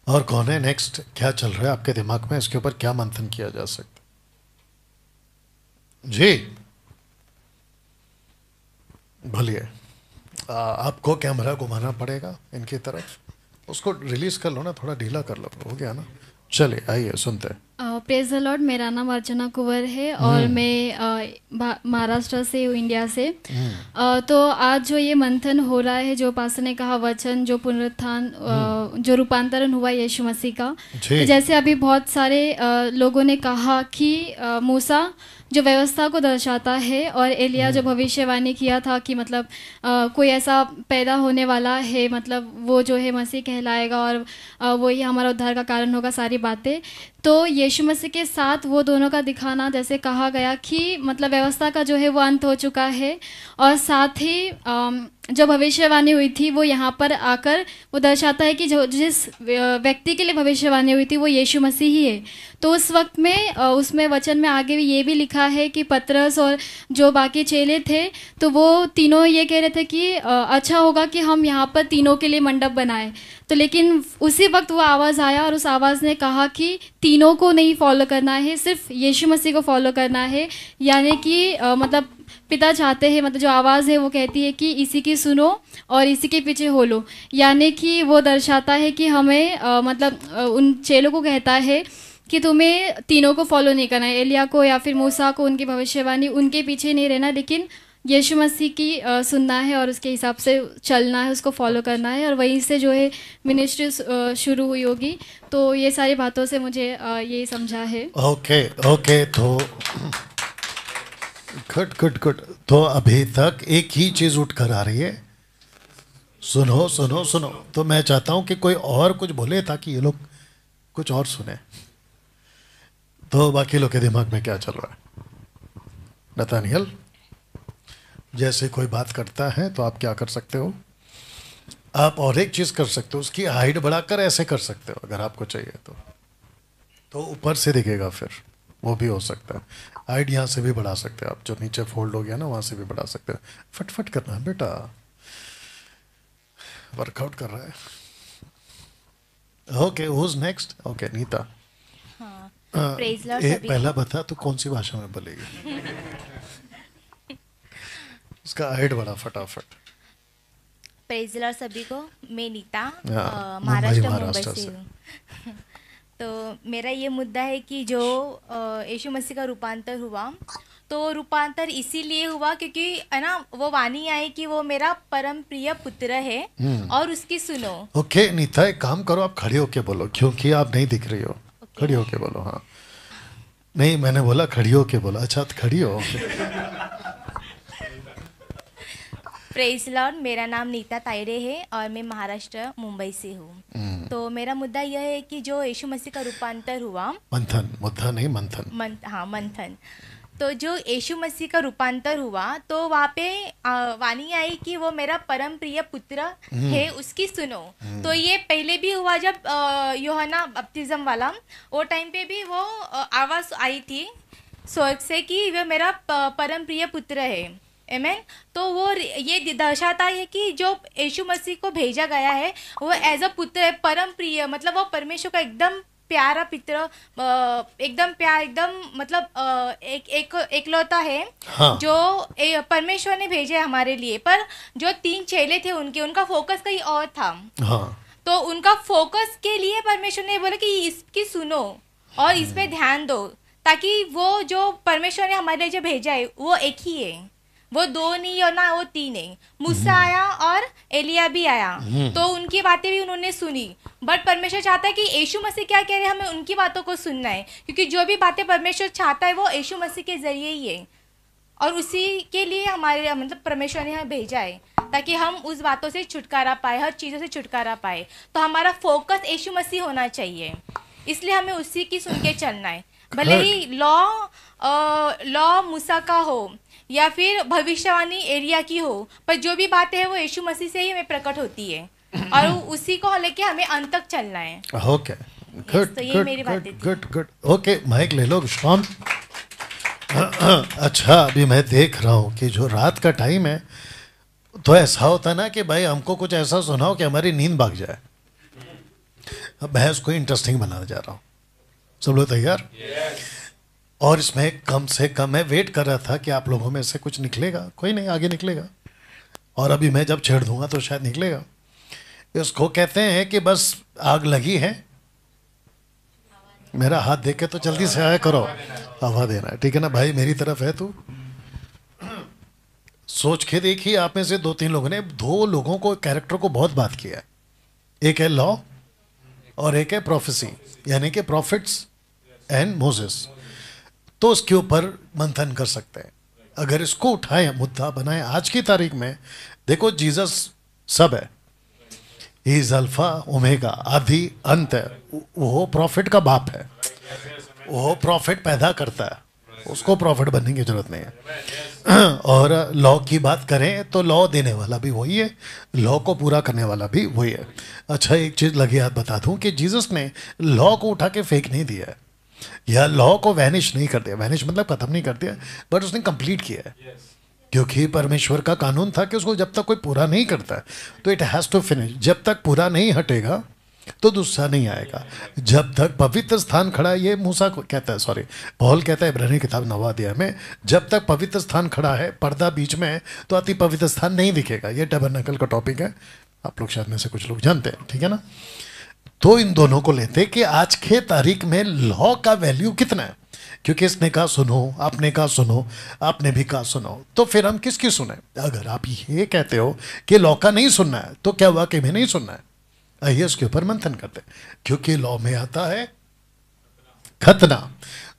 Speaker 1: और कौन है नेक्स्ट? क्या चल रहा है आपके दिमाग में? इसके ऊपर क्या मंथन किया जा सकता जी? बोलिए। आपको कैमरा घुमाना पड़ेगा इनकी तरफ, उसको रिलीज कर लो ना, थोड़ा ढीला कर लो, हो गया ना? चलिए आइए सुनते हैं।
Speaker 6: Praise the Lord. मेरा नाम अर्चना कुंवर है और मैं महाराष्ट्र से हूँ, इंडिया से। तो आज जो ये मंथन हो रहा है, जो पास्टर ने कहा वचन, जो पुनरुत्थान, जो रूपांतरण हुआ यीशु मसीह का, तो जैसे अभी बहुत सारे लोगों ने कहा कि मूसा जो व्यवस्था को दर्शाता है और एलिया जो भविष्यवाणी किया था कि मतलब कोई ऐसा पैदा होने वाला है, मतलब वो जो है मसीह कहलाएगा और वो ही हमारा उद्धार का कारण होगा, सारी बातें। तो यीशु मसीह के साथ वो दोनों का दिखाना, जैसे कहा गया कि मतलब व्यवस्था का जो है वो अंत हो चुका है, और साथ ही जो भविष्यवाणी हुई थी वो यहाँ पर आकर वो दर्शाता है कि जो जिस व्यक्ति के लिए भविष्यवाणी हुई थी वो यीशु मसीह ही है। तो उस वक्त में उसमें वचन में आगे भी ये भी लिखा है कि पतरस और जो बाकी चेले थे, तो वो तीनों ये कह रहे थे कि अच्छा होगा कि हम यहाँ पर तीनों के लिए मंडप बनाएं। तो लेकिन उसी वक्त वो आवाज़ आया और उस आवाज़ ने कहा कि तीनों को नहीं फॉलो करना है, सिर्फ यीशु मसीह को फॉलो करना है। यानी कि मतलब पिता चाहते हैं, मतलब जो आवाज़ है वो कहती है कि इसी की सुनो और इसी के पीछे हो लो। यानी कि वो दर्शाता है कि हमें मतलब उन चेलों को कहता है कि तुम्हें तीनों को फॉलो नहीं करना है, एलिया को या फिर मूसा को, उनकी भविष्यवाणी, उनके पीछे नहीं रहना, लेकिन यीशु मसीह की सुनना है और उसके हिसाब से चलना है, उसको फॉलो करना है, और वहीं से जो है मिनिस्ट्री शुरू हुई होगी। तो ये सारी बातों से मुझे ये समझा है।
Speaker 1: ओके। तो गुड। तो अभी तक एक ही चीज उठ कर आ रही है, सुनो। तो मैं चाहता हूं कि कोई और कुछ बोले ताकि ये लोग कुछ और सुने। तो बाकी लोग के दिमाग में क्या चल रहा है? नतानियल, जैसे कोई बात करता है तो आप क्या कर सकते हो? आप और एक चीज कर सकते हो, उसकी हाइट बढ़ाकर ऐसे कर सकते हो अगर आपको चाहिए तो ऊपर से दिखेगा, फिर वो भी हो सकता है। हाइट यहाँ से भी बढ़ा सकते हैं आप, जो नीचे फोल्ड हो गया ना वहां से भी बढ़ा सकते हैं। फटफट करना है बेटा, वर्कआउट कर रहा है। Okay, who's next? Okay, Nita. पहला बता तो कौन सी भाषा में बोलेगी? उसका हाइट बढ़ा फटाफट।
Speaker 7: प्रेज द लॉर्ड सभी को। मैं नीता,
Speaker 1: महाराष्ट्र
Speaker 7: मुंबई से हूँ। तो मेरा ये मुद्दा है कि जो यीशु मसीह का रूपांतर हुआ, तो रूपांतर इसीलिए हुआ क्योंकि है ना, वो वाणी आई कि वो मेरा परम प्रिय पुत्र है और उसकी सुनो।
Speaker 1: ओके नीता, एक काम करो, आप खड़े होके बोलो क्योंकि आप नहीं दिख रही हो। खड़ी होके बोलो। हाँ, नहीं मैंने बोला खड़ी होके बोलो। अच्छा तो खड़ी हो।
Speaker 7: Praise Lord. मेरा नाम नीता तायरे है और मैं महाराष्ट्र मुंबई से हूँ। तो मेरा मुद्दा यह है कि जो यीशु मसीह का रूपांतर हुआ,
Speaker 1: मुद्दा नहीं, मंथन।
Speaker 7: तो जो यीशु मसीह का रूपांतर हुआ, तो वहाँ पे वाणी आई कि वो मेरा परम प्रिय पुत्र है, उसकी सुनो। तो ये पहले भी हुआ जब यूहन्ना बपतिस्म वाला, वो टाइम पे भी वो आवाज़ आई थी स्वर्ग से कि वह मेरा परम प्रिय पुत्र है। आमेन। तो वो ये दर्शाता है कि जो यीशु मसीह को भेजा गया है वो एज अ पुत्र है, परम प्रिय, मतलब वो परमेश्वर का एकदम प्यारा पित्र, एकदम प्यार, एकदम मतलब एकलौता है।
Speaker 1: हाँ।
Speaker 7: जो परमेश्वर ने भेजे हमारे लिए। पर जो 3 चेले थे उनका फोकस कहीं और था।
Speaker 1: हाँ।
Speaker 7: तो उनका फोकस के लिए परमेश्वर ने बोला कि इसकी सुनो और इस पे ध्यान दो, ताकि वो जो परमेश्वर ने हमारे लिए जो भेजा है वो एक ही है, वो 2 नहीं और ना वो 3 है। मूसा आया और एलिया भी आया, तो उनकी बातें भी उन्होंने सुनी। बट परमेश्वर चाहता है कि यीशु मसीह क्या कह रहे हैं, हमें उनकी बातों को सुनना है, क्योंकि जो भी बातें परमेश्वर चाहता है वो यीशु मसीह के जरिए ही है, और उसी के लिए हमारे मतलब परमेश्वर ने हमें भेजा है, ताकि हम उस बातों से छुटकारा पाए, हर चीज़ों से छुटकारा पाए। तो हमारा फोकस यीशु मसीह होना चाहिए, इसलिए हमें उसी की सुन के चलना है। भले ही लॉ मूसा का हो या फिर भविष्यवाणी एलिया की हो, पर जो भी बातें हैं वो यीशु मसीह से ही हमें प्रकट होती है, और उसी को लेके हमें अंत तक चलना है।
Speaker 1: ओके, गुड
Speaker 7: तो ये
Speaker 1: गुड
Speaker 7: मेरी बातें थी।
Speaker 1: Good good. ओके, माइक ले लो शाम। अच्छा, अभी मैं देख रहा हूँ कि जो रात का टाइम है तो ऐसा होता है ना कि भाई हमको कुछ ऐसा सुनाओ कि हमारी नींद भाग जाए। अब मैं इसको इंटरेस्टिंग बनाने जा रहा हूँ। सब लोग तैयार? और इसमें कम से कम मैं वेट कर रहा था कि आप लोगों में से कुछ निकलेगा। कोई नहीं, आगे निकलेगा, और अभी मैं जब छेड़ दूंगा तो शायद निकलेगा। इसको कहते हैं कि बस आग लगी है, मेरा हाथ देख के तो जल्दी से आया करो, हवा देना है, ठीक है ना भाई? मेरी तरफ है तू। सोच के देखिए, आप में से 2-3 लोगों ने 2 लोगों को, कैरेक्टर को बहुत बात किया है। एक है लॉ और एक है प्रोफेसी, यानी कि प्रॉफिट्स एंड मोसेस। तो उसके ऊपर मंथन कर सकते हैं। अगर इसको उठाएं, मुद्दा बनाएं आज की तारीख में। देखो, जीसस सब है, ही इज अल्फा ओमेगा, आदि अंत है। वो प्रॉफिट का बाप है, वो प्रॉफिट पैदा करता है, उसको प्रॉफिट बनने की जरूरत नहीं है। और लॉ की बात करें तो लॉ देने वाला भी वही है, लॉ को पूरा करने वाला भी वही है। अच्छा, एक चीज़ लगी याद बता दूं कि जीसस ने लॉ को उठा के फेंक नहीं दिया है, या लॉ को वैनिश नहीं कर दिया। वैनिश मतलब खत्म नहीं कर दिया, बट उसने कंप्लीट किया है। क्योंकि परमेश्वर का कानून था कि उसको जब तक कोई पूरा नहीं करता तो इट हैज़ टू फिनिश। जब तक पूरा नहीं हटेगा तो दूसरा नहीं आएगा। जब तक पवित्र स्थान खड़ा, ये मूसा को कहता है, सॉरी पौल कहता है इब्रानी किताब 9वां अध्याय में, जब तक पवित्र स्थान खड़ा है, पर्दा बीच में है, तो अति पवित्र स्थान नहीं दिखेगा। ये टैबरनेकल का टॉपिक है, आप लोग शायद में से कुछ लोग जानते हैं, ठीक है ना? तो इन दोनों को लेते कि आज के तारीख में लॉ का वैल्यू कितना है, क्योंकि इसने कहा सुनो, आपने कहा सुनो, आपने भी कहा सुनो, तो फिर हम किसकी सुने? अगर आप ये कहते हो कि लॉ का नहीं सुनना है, तो क्या वाकई में नहीं सुनना है? आइए उसके ऊपर मंथन करते हैं। क्योंकि लॉ में आता है खतना,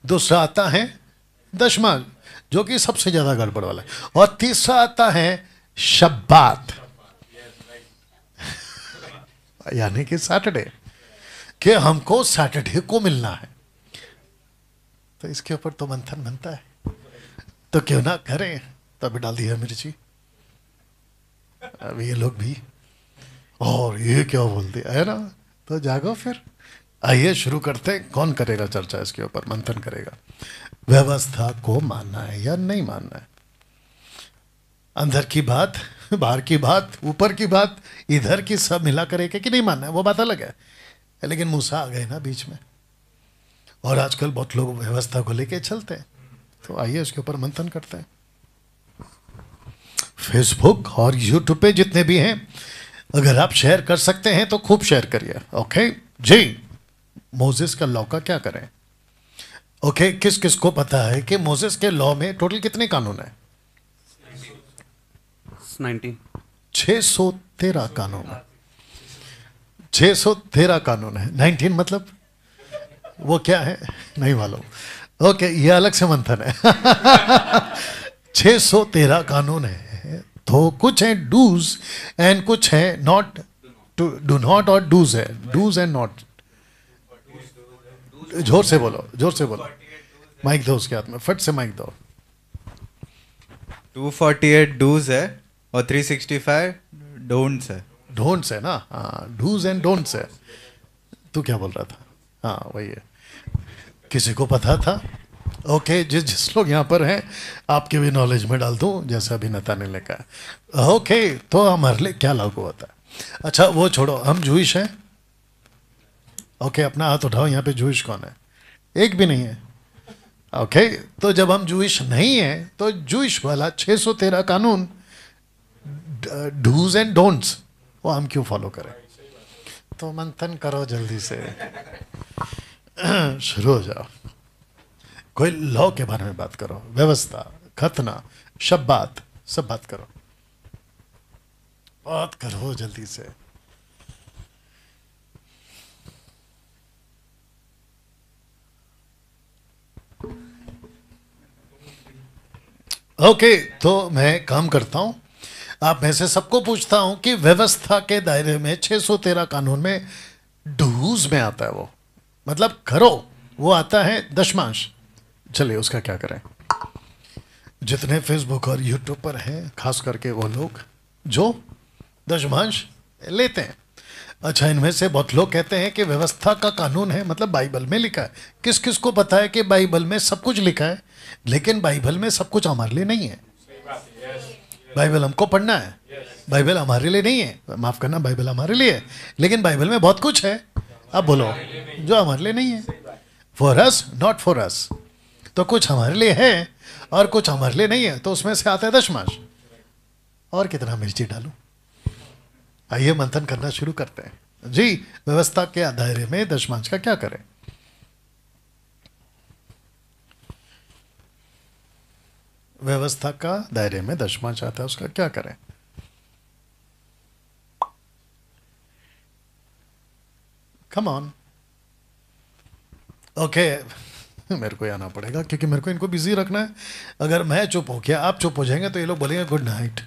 Speaker 1: दूसरा आता है दशमा, जो कि सबसे ज्यादा गड़बड़ वाला है, और तीसरा आता है शब्बात, यानी कि सैटरडे, कि हमको सैटरडे को मिलना है। तो इसके ऊपर तो मंथन बनता है, तो क्यों ना करें? तो अभी डाल दिया मिर्ची, अब ये लोग भी, और ये क्या बोल दिया है ना, तो जागो फिर। आइए शुरू करते हैं। कौन करेगा चर्चा इसके ऊपर, मंथन करेगा? व्यवस्था को मानना है या नहीं मानना है? अंदर की बात, बाहर की बात, ऊपर की बात, इधर की सब मिला करेगा कि नहीं मानना है, वो बात अलग है। लेकिन मूसा आ गए ना बीच में, और आजकल बहुत लोग व्यवस्था को लेके चलते हैं। तो आइए उसके ऊपर मंथन करते हैं। फेसबुक और यूट्यूब पे जितने भी हैं, अगर आप शेयर कर सकते हैं तो खूब शेयर करिए। ओके जी, मोसेस का लॉ का क्या करें? ओके, किस किस को पता है कि मोसेस के लॉ में टोटल कितने कानून है? 613 कानून है। 613 कानून है। 19 मतलब वो क्या है नहीं मालूम। ओके, ये अलग से मंथन है। 613 कानून है। तो कुछ है डूज एंड कुछ है नॉट, डू नॉट, और डूज है, डूज एंड नॉट। जोर से बोलो, जोर से बोलो, माइक दो उसके हाथ में, फट से माइक दो।
Speaker 2: 248 डूज है और 365 डोंट्स है।
Speaker 1: डोंट्स है ना? हाँ, डूज एंड डोंट्स है। तू क्या बोल रहा था? हाँ वही है। किसी को पता था? ओके, जिस लोग यहाँ पर हैं आपके भी नॉलेज में डाल दूँ, जैसे अभी नता ने लिखा। ओके, तो हमारे लिए क्या लागू होता है? अच्छा वो छोड़ो, हम जूइश हैं? ओके, अपना हाथ उठाओ, यहाँ पे जूइश कौन है? एक भी नहीं है। ओके, तो जब हम जूइश नहीं है तो जूइश वाला 613 कानून, डूज एंड डोंट्स, वो हम क्यों फॉलो करें? तो मंथन करो जल्दी से, शुरू हो जाओ। कोई लॉ के बारे में बात करो, व्यवस्था, खतना, शब्बात, सब बात करो, बात करो जल्दी से। ओके, तो मैं काम करता हूं, आप में से सबको पूछता हूं कि व्यवस्था के दायरे में 613 कानून में डूज में आता है, वो मतलब करो, वो आता है दशमांश। चलिए उसका क्या करें? जितने फेसबुक और यूट्यूब पर हैं, खास करके वो लोग जो दशमांश लेते हैं। अच्छा, इनमें से बहुत लोग कहते हैं कि व्यवस्था का कानून है, मतलब बाइबल में लिखा है। किस किस को पता है कि बाइबल में सब कुछ लिखा है, लेकिन बाइबल में सब कुछ हमारे लिए नहीं है। बाइबल हमको पढ़ना है, बाइबल हमारे लिए नहीं है। माफ करना, बाइबल हमारे लिए है, लेकिन बाइबल में बहुत कुछ है, अब बोलो, जो हमारे लिए नहीं है। For us, not for us. तो कुछ हमारे लिए है और कुछ हमारे लिए नहीं है, तो उसमें से आता है दशमांश। और कितना मिर्ची डालूं? आइए मंथन करना शुरू करते हैं जी। व्यवस्था के दायरे में दशमांश का क्या करें? व्यवस्था का दायरे में दशमांश आता है, उसका क्या करें? Come on. ओके, मेरे को आना पड़ेगा क्योंकि मेरे को इनको बिजी रखना है। अगर मैं चुप हो गया, आप चुप हो जाएंगे, तो ये लोग बोलेंगे गुड नाइट।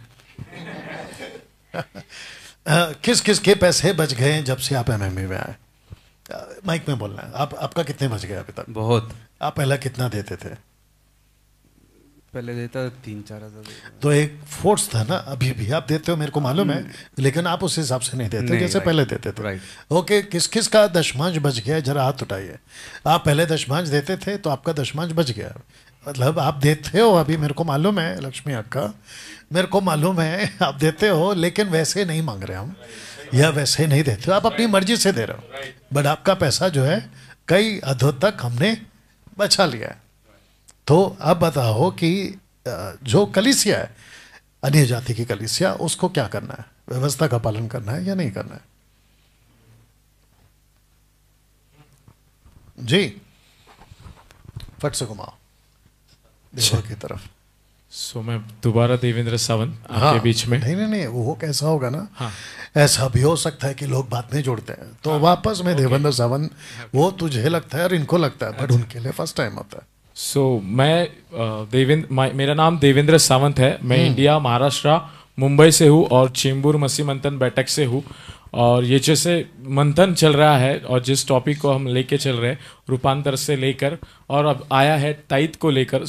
Speaker 1: किस किस के पैसे बच गए जब से आप एमएमए में आए? माइक में बोलना है। आपका कितने बच गए अभी तक?
Speaker 4: बहुत।
Speaker 1: आप पहला कितना देते थे?
Speaker 4: पहले देता 3-4 हज़ार।
Speaker 1: तो एक फोर्स था ना, अभी भी आप देते हो, मेरे को मालूम है, लेकिन आप उस हिसाब से नहीं देते जैसे पहले देते थे। ओके, किस किस का दशमांश बच गया, जरा हाथ उठाइए। आप पहले दशमांश देते थे तो आपका दशमांश बच गया, मतलब आप देते हो अभी, मेरे को मालूम है लक्ष्मी अक्का, मेरे को मालूम है आप देते हो, लेकिन वैसे नहीं मांग रहे हम, या वैसे नहीं देते हो, आप अपनी मर्जी से दे रहे हो, बट आपका पैसा जो है कई हदों तक हमने बचा लिया है। तो अब बताओ कि जो कलीसिया है, अन्य जाति की कलीसिया, उसको क्या करना है? व्यवस्था का पालन करना है या नहीं करना है? जी, फट से घुमाओ देवा की तरफ।
Speaker 3: सो मैं दोबारा देवेंद्र सावंत आपके बीच में।
Speaker 1: नहीं, वो कैसा होगा ना, ऐसा भी हो सकता है कि लोग बाद में जोड़ते हैं, तो वापस में देवेंद्र सावंत, वो तुझे लगता है और इनको लगता है, बट उनके लिए फर्स्ट टाइम होता है।
Speaker 3: मेरा नाम देवेंद्र सावंत है। मैं इंडिया, महाराष्ट्र, मुंबई से हूँ और चेंबूर मसीह मंथन बैठक से हूँ। और ये जैसे मंथन चल रहा है और जिस टॉपिक को हम लेके चल रहे हैं, रूपांतर से लेकर और अब आया है ताइद को लेकर,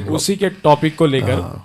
Speaker 3: उसी के टॉपिक को लेकर।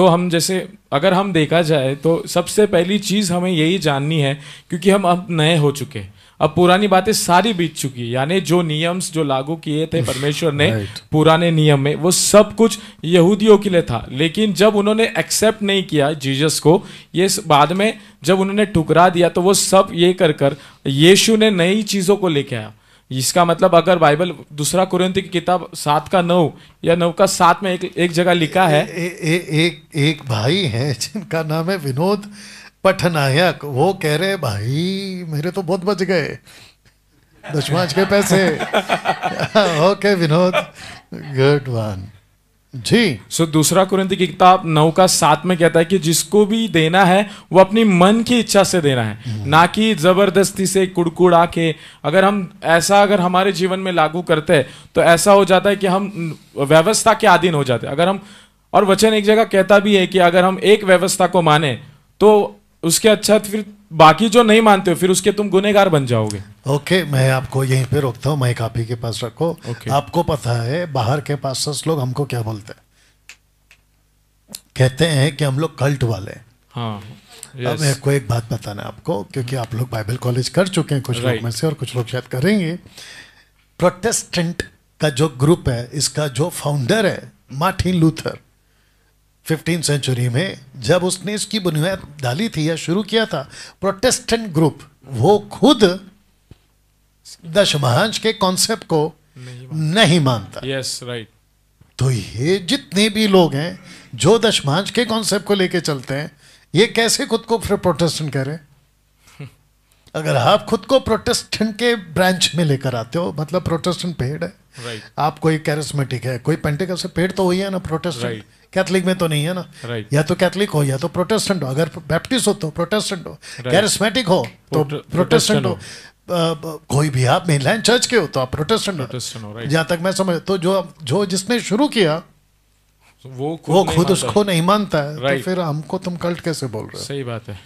Speaker 3: हम जैसे अगर हम देखा जाए तो सबसे पहली चीज़ हमें यही जाननी है, क्योंकि हम अब नए हो चुके हैं, अब पुरानी बातें सारी बीत चुकी है, यानी जो नियम्स जो लागू किए थे परमेश्वर ने पुराने नियम में, वो सब कुछ यहूदियों के लिए था। लेकिन जब उन्होंने एक्सेप्ट नहीं किया जीसस को, ये बाद में जब उन्होंने ठुकरा दिया, तो वो सब ये कर यीशु ने नई चीज़ों को लेके आया। इसका मतलब अगर बाइबल दूसरा कुरिन्थी की किताब 7:9 या 9:7 में एक जगह लिखा है,
Speaker 1: एक भाई है जिनका नाम है विनोद पटनायक, वो कह रहे भाई मेरे तो बहुत बच गए दशमांश के पैसे। ओके विनोद, गुड वन जी।
Speaker 3: दूसरा कुरिन्थी की किताब 9:7 में कहता है कि जिसको भी देना है वो अपनी मन की इच्छा से देना है, ना कि जबरदस्ती से कुड़कुड़ा के। अगर हमारे जीवन में लागू करते हैं तो ऐसा हो जाता है कि हम व्यवस्था के अधीन हो जाते हैं। अगर हम, और वचन एक जगह कहता भी है कि अगर हम एक व्यवस्था को माने तो उसके अच्छा फिर बाकी जो नहीं मानते हो फिर उसके तुम गुनहगार बन जाओगे।
Speaker 1: ओके, मैं आपको यहीं पे रोकता हूँ, माइक आप ही के पास रखो। आपको पता है बाहर के पास्टर्स लोग हमको क्या बोलते हैं? कहते हैं कि हम लोग कल्ट वाले।
Speaker 3: हाँ,
Speaker 1: अब मेरे को एक बात बताना है आपको, क्योंकि आप लोग बाइबल कॉलेज कर चुके हैं कुछ लोग में से, और कुछ लोग शायद करेंगे। प्रोटेस्टेंट का जो ग्रुप है, इसका जो फाउंडर है मार्टिन लूथर, 15th सेंचुरी में जब उसने इसकी बुनियाद डाली थी या शुरू किया था, प्रोटेस्टेंट ग्रुप, वो खुद दशमांश के कॉन्सेप्ट को नहीं मानता।
Speaker 3: Yes, right.
Speaker 1: तो ये जितने भी लोग हैं जो दशमांश के कॉन्सेप्ट को लेके चलते हैं, ये कैसे खुद को फिर प्रोटेस्टेंट कह रहे हैं? अगर आप खुद को प्रोटेस्टेंट के ब्रांच में लेकर आते हो, मतलब प्रोटेस्टेंट पेड़ है,
Speaker 3: राइट।
Speaker 1: आप कोई कैरिस्मेटिक है, कोई पेंटेकॉस्टल पेड़ तो वही है ना, प्रोटेस्टेंट।
Speaker 3: राइट।
Speaker 1: कैथलिक में तो नहीं है ना,
Speaker 3: राइट।
Speaker 1: या तो कैथलिक हो या तो प्रोटेस्टेंट हो, अगर बैप्टिस्ट हो तो प्रोटेस्टेंट हो, कैरिस्मेटिक हो तो प्रोटेस्टेंट हो, कोई भी आप मेनलैंड चर्च के हो तो आप प्रोटेस्टेंट हो।
Speaker 3: राइट।
Speaker 1: जहां तक मैं समझ, तो जो जिसने शुरू किया
Speaker 3: वो
Speaker 1: खुद उसको नहीं मानता है, तो
Speaker 3: राइट।
Speaker 1: फिर हमको तुम कल्ट कैसे बोल रहे हो?
Speaker 3: सही बात है।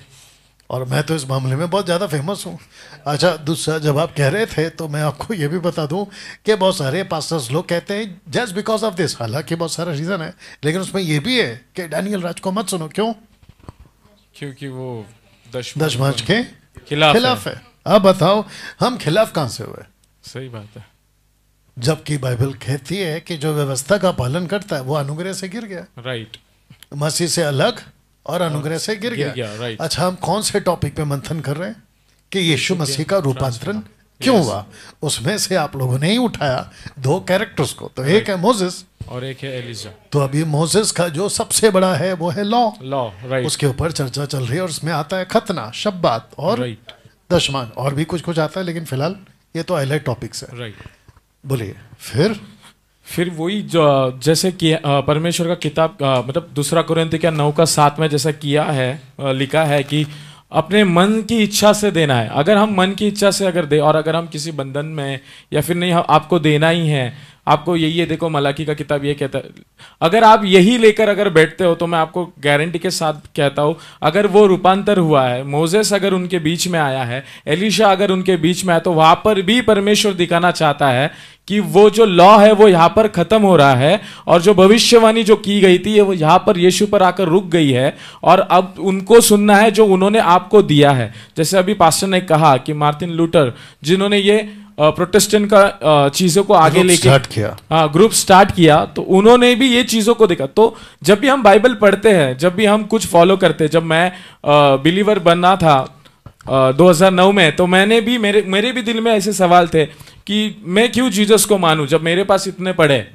Speaker 1: और मैं तो इस मामले में बहुत ज़्यादा फेमस हूँ। अच्छा, दूसरा जब आप कह रहे थे तो मैं आपको ये भी बता दूं कि बहुत सारे पास्टर्स लोग कहते हैं जस्ट बिकॉज ऑफ दिस, हालांकि बहुत सारा रीज़न है, लेकिन उसमें ये भी है कि डैनियल राज को मत सुनो। क्यों?
Speaker 3: क्योंकि वो
Speaker 1: दशमांश के
Speaker 3: खिलाफ
Speaker 1: है। अब बताओ हम खिलाफ कहाँ से हुए?
Speaker 3: सही बात है।
Speaker 1: जबकि बाइबल कहती है कि जो व्यवस्था का पालन करता है वो अनुग्रह से गिर गया,
Speaker 3: राइट।
Speaker 1: मसीह से अलग और अनुग्रह से गिर गया।
Speaker 3: राइट।
Speaker 1: अच्छा, हम कौन से टॉपिक पे मंथन कर रहे हैं कि यीशु मसीह का रूपांतरण क्यों हुआ? उसमें से आप लोगों ने ही उठाया 2 कैरेक्टर्स को, तो एक है मोसेस
Speaker 3: और एक है एलिजा।
Speaker 1: तो अभी मोसेस का जो सबसे बड़ा है वो है लॉ,
Speaker 3: राइट।
Speaker 1: उसके ऊपर चर्चा चल रही है, और उसमें आता है खतना, शब्बात और
Speaker 3: राइट,
Speaker 1: दशमान, और भी कुछ कुछ आता है, लेकिन फिलहाल ये तो हाईलाइट टॉपिक्स है।
Speaker 3: राइट।
Speaker 1: बोलिए। फिर
Speaker 3: वही जो जैसे कि परमेश्वर का किताब मतलब 2 कुरिन्थियों 9:7 में जैसा किया है, लिखा है कि अपने मन की इच्छा से देना है। अगर हम मन की इच्छा से अगर दे, और अगर हम किसी बंधन में या फिर नहीं, आपको देना ही है, आपको यही है, देखो मलाकी का किताब ये कहता है, अगर आप यही लेकर अगर बैठते हो तो मैं आपको गारंटी के साथ कहता हूं, अगर वो रूपांतर हुआ है, मोजेस अगर उनके बीच में आया है, एलिशा अगर उनके बीच में आया, तो वहां पर भी परमेश्वर दिखाना चाहता है कि वो जो लॉ है वो यहाँ पर खत्म हो रहा है, और जो भविष्यवाणी जो की गई थी वो यहाँ पर यीशु पर आकर रुक गई है, और अब उनको सुनना है जो उन्होंने आपको दिया है। जैसे अभी पास्टर ने कहा कि मार्टिन लूथर जिन्होंने ये प्रोटेस्टेंट का चीजों को आगे लेके ग्रुप स्टार्ट किया, तो उन्होंने भी ये चीजों को देखा। तो जब भी हम बाइबल पढ़ते हैं, जब भी हम कुछ फॉलो करते हैं, जब मैं बिलीवर बनना था 2009 में, तो मैंने भी मेरे भी दिल में ऐसे सवाल थे कि मैं क्यों जीसस को मानूं जब मेरे पास इतने पढ़े,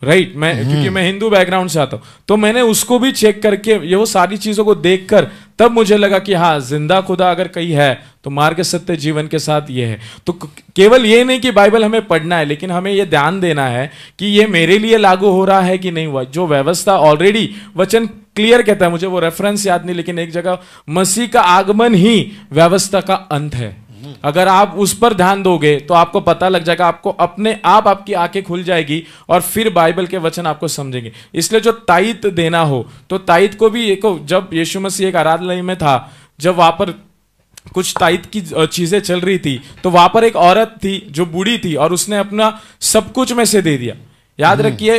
Speaker 3: राइट। मैं क्योंकि मैं हिंदू बैकग्राउंड से आता हूं, तो मैंने उसको भी चेक करके ये वो सारी चीजों को देखकर तब मुझे लगा कि हाँ, जिंदा खुदा अगर कहीं है तो मार्ग सत्य जीवन के साथ ये है। तो केवल ये नहीं कि बाइबल हमें पढ़ना है, लेकिन हमें ये ध्यान देना है कि ये मेरे लिए लागू हो रहा है कि नहीं हुआ। जो व्यवस्था ऑलरेडी वचन क्लियर कहता है, मुझे वो रेफरेंस याद नहीं, लेकिन एक जगह मसीह का आगमन ही व्यवस्था का अंत है। अगर आप उस पर ध्यान दोगे तो आपको पता लग जाएगा, आपको अपने आप आपकी आंखें खुल जाएगी, और फिर बाइबल के वचन आपको समझेंगे। इसलिए जो ताइत देना हो, तो ताइत को भी देखो, जब यीशु मसीह एक आराधनालय में था, जब वहां पर कुछ ताइत की चीजें चल रही थी, तो वहां पर एक औरत थी जो बूढ़ी थी, और उसने अपना सब कुछ में से दे दिया। याद रखिए,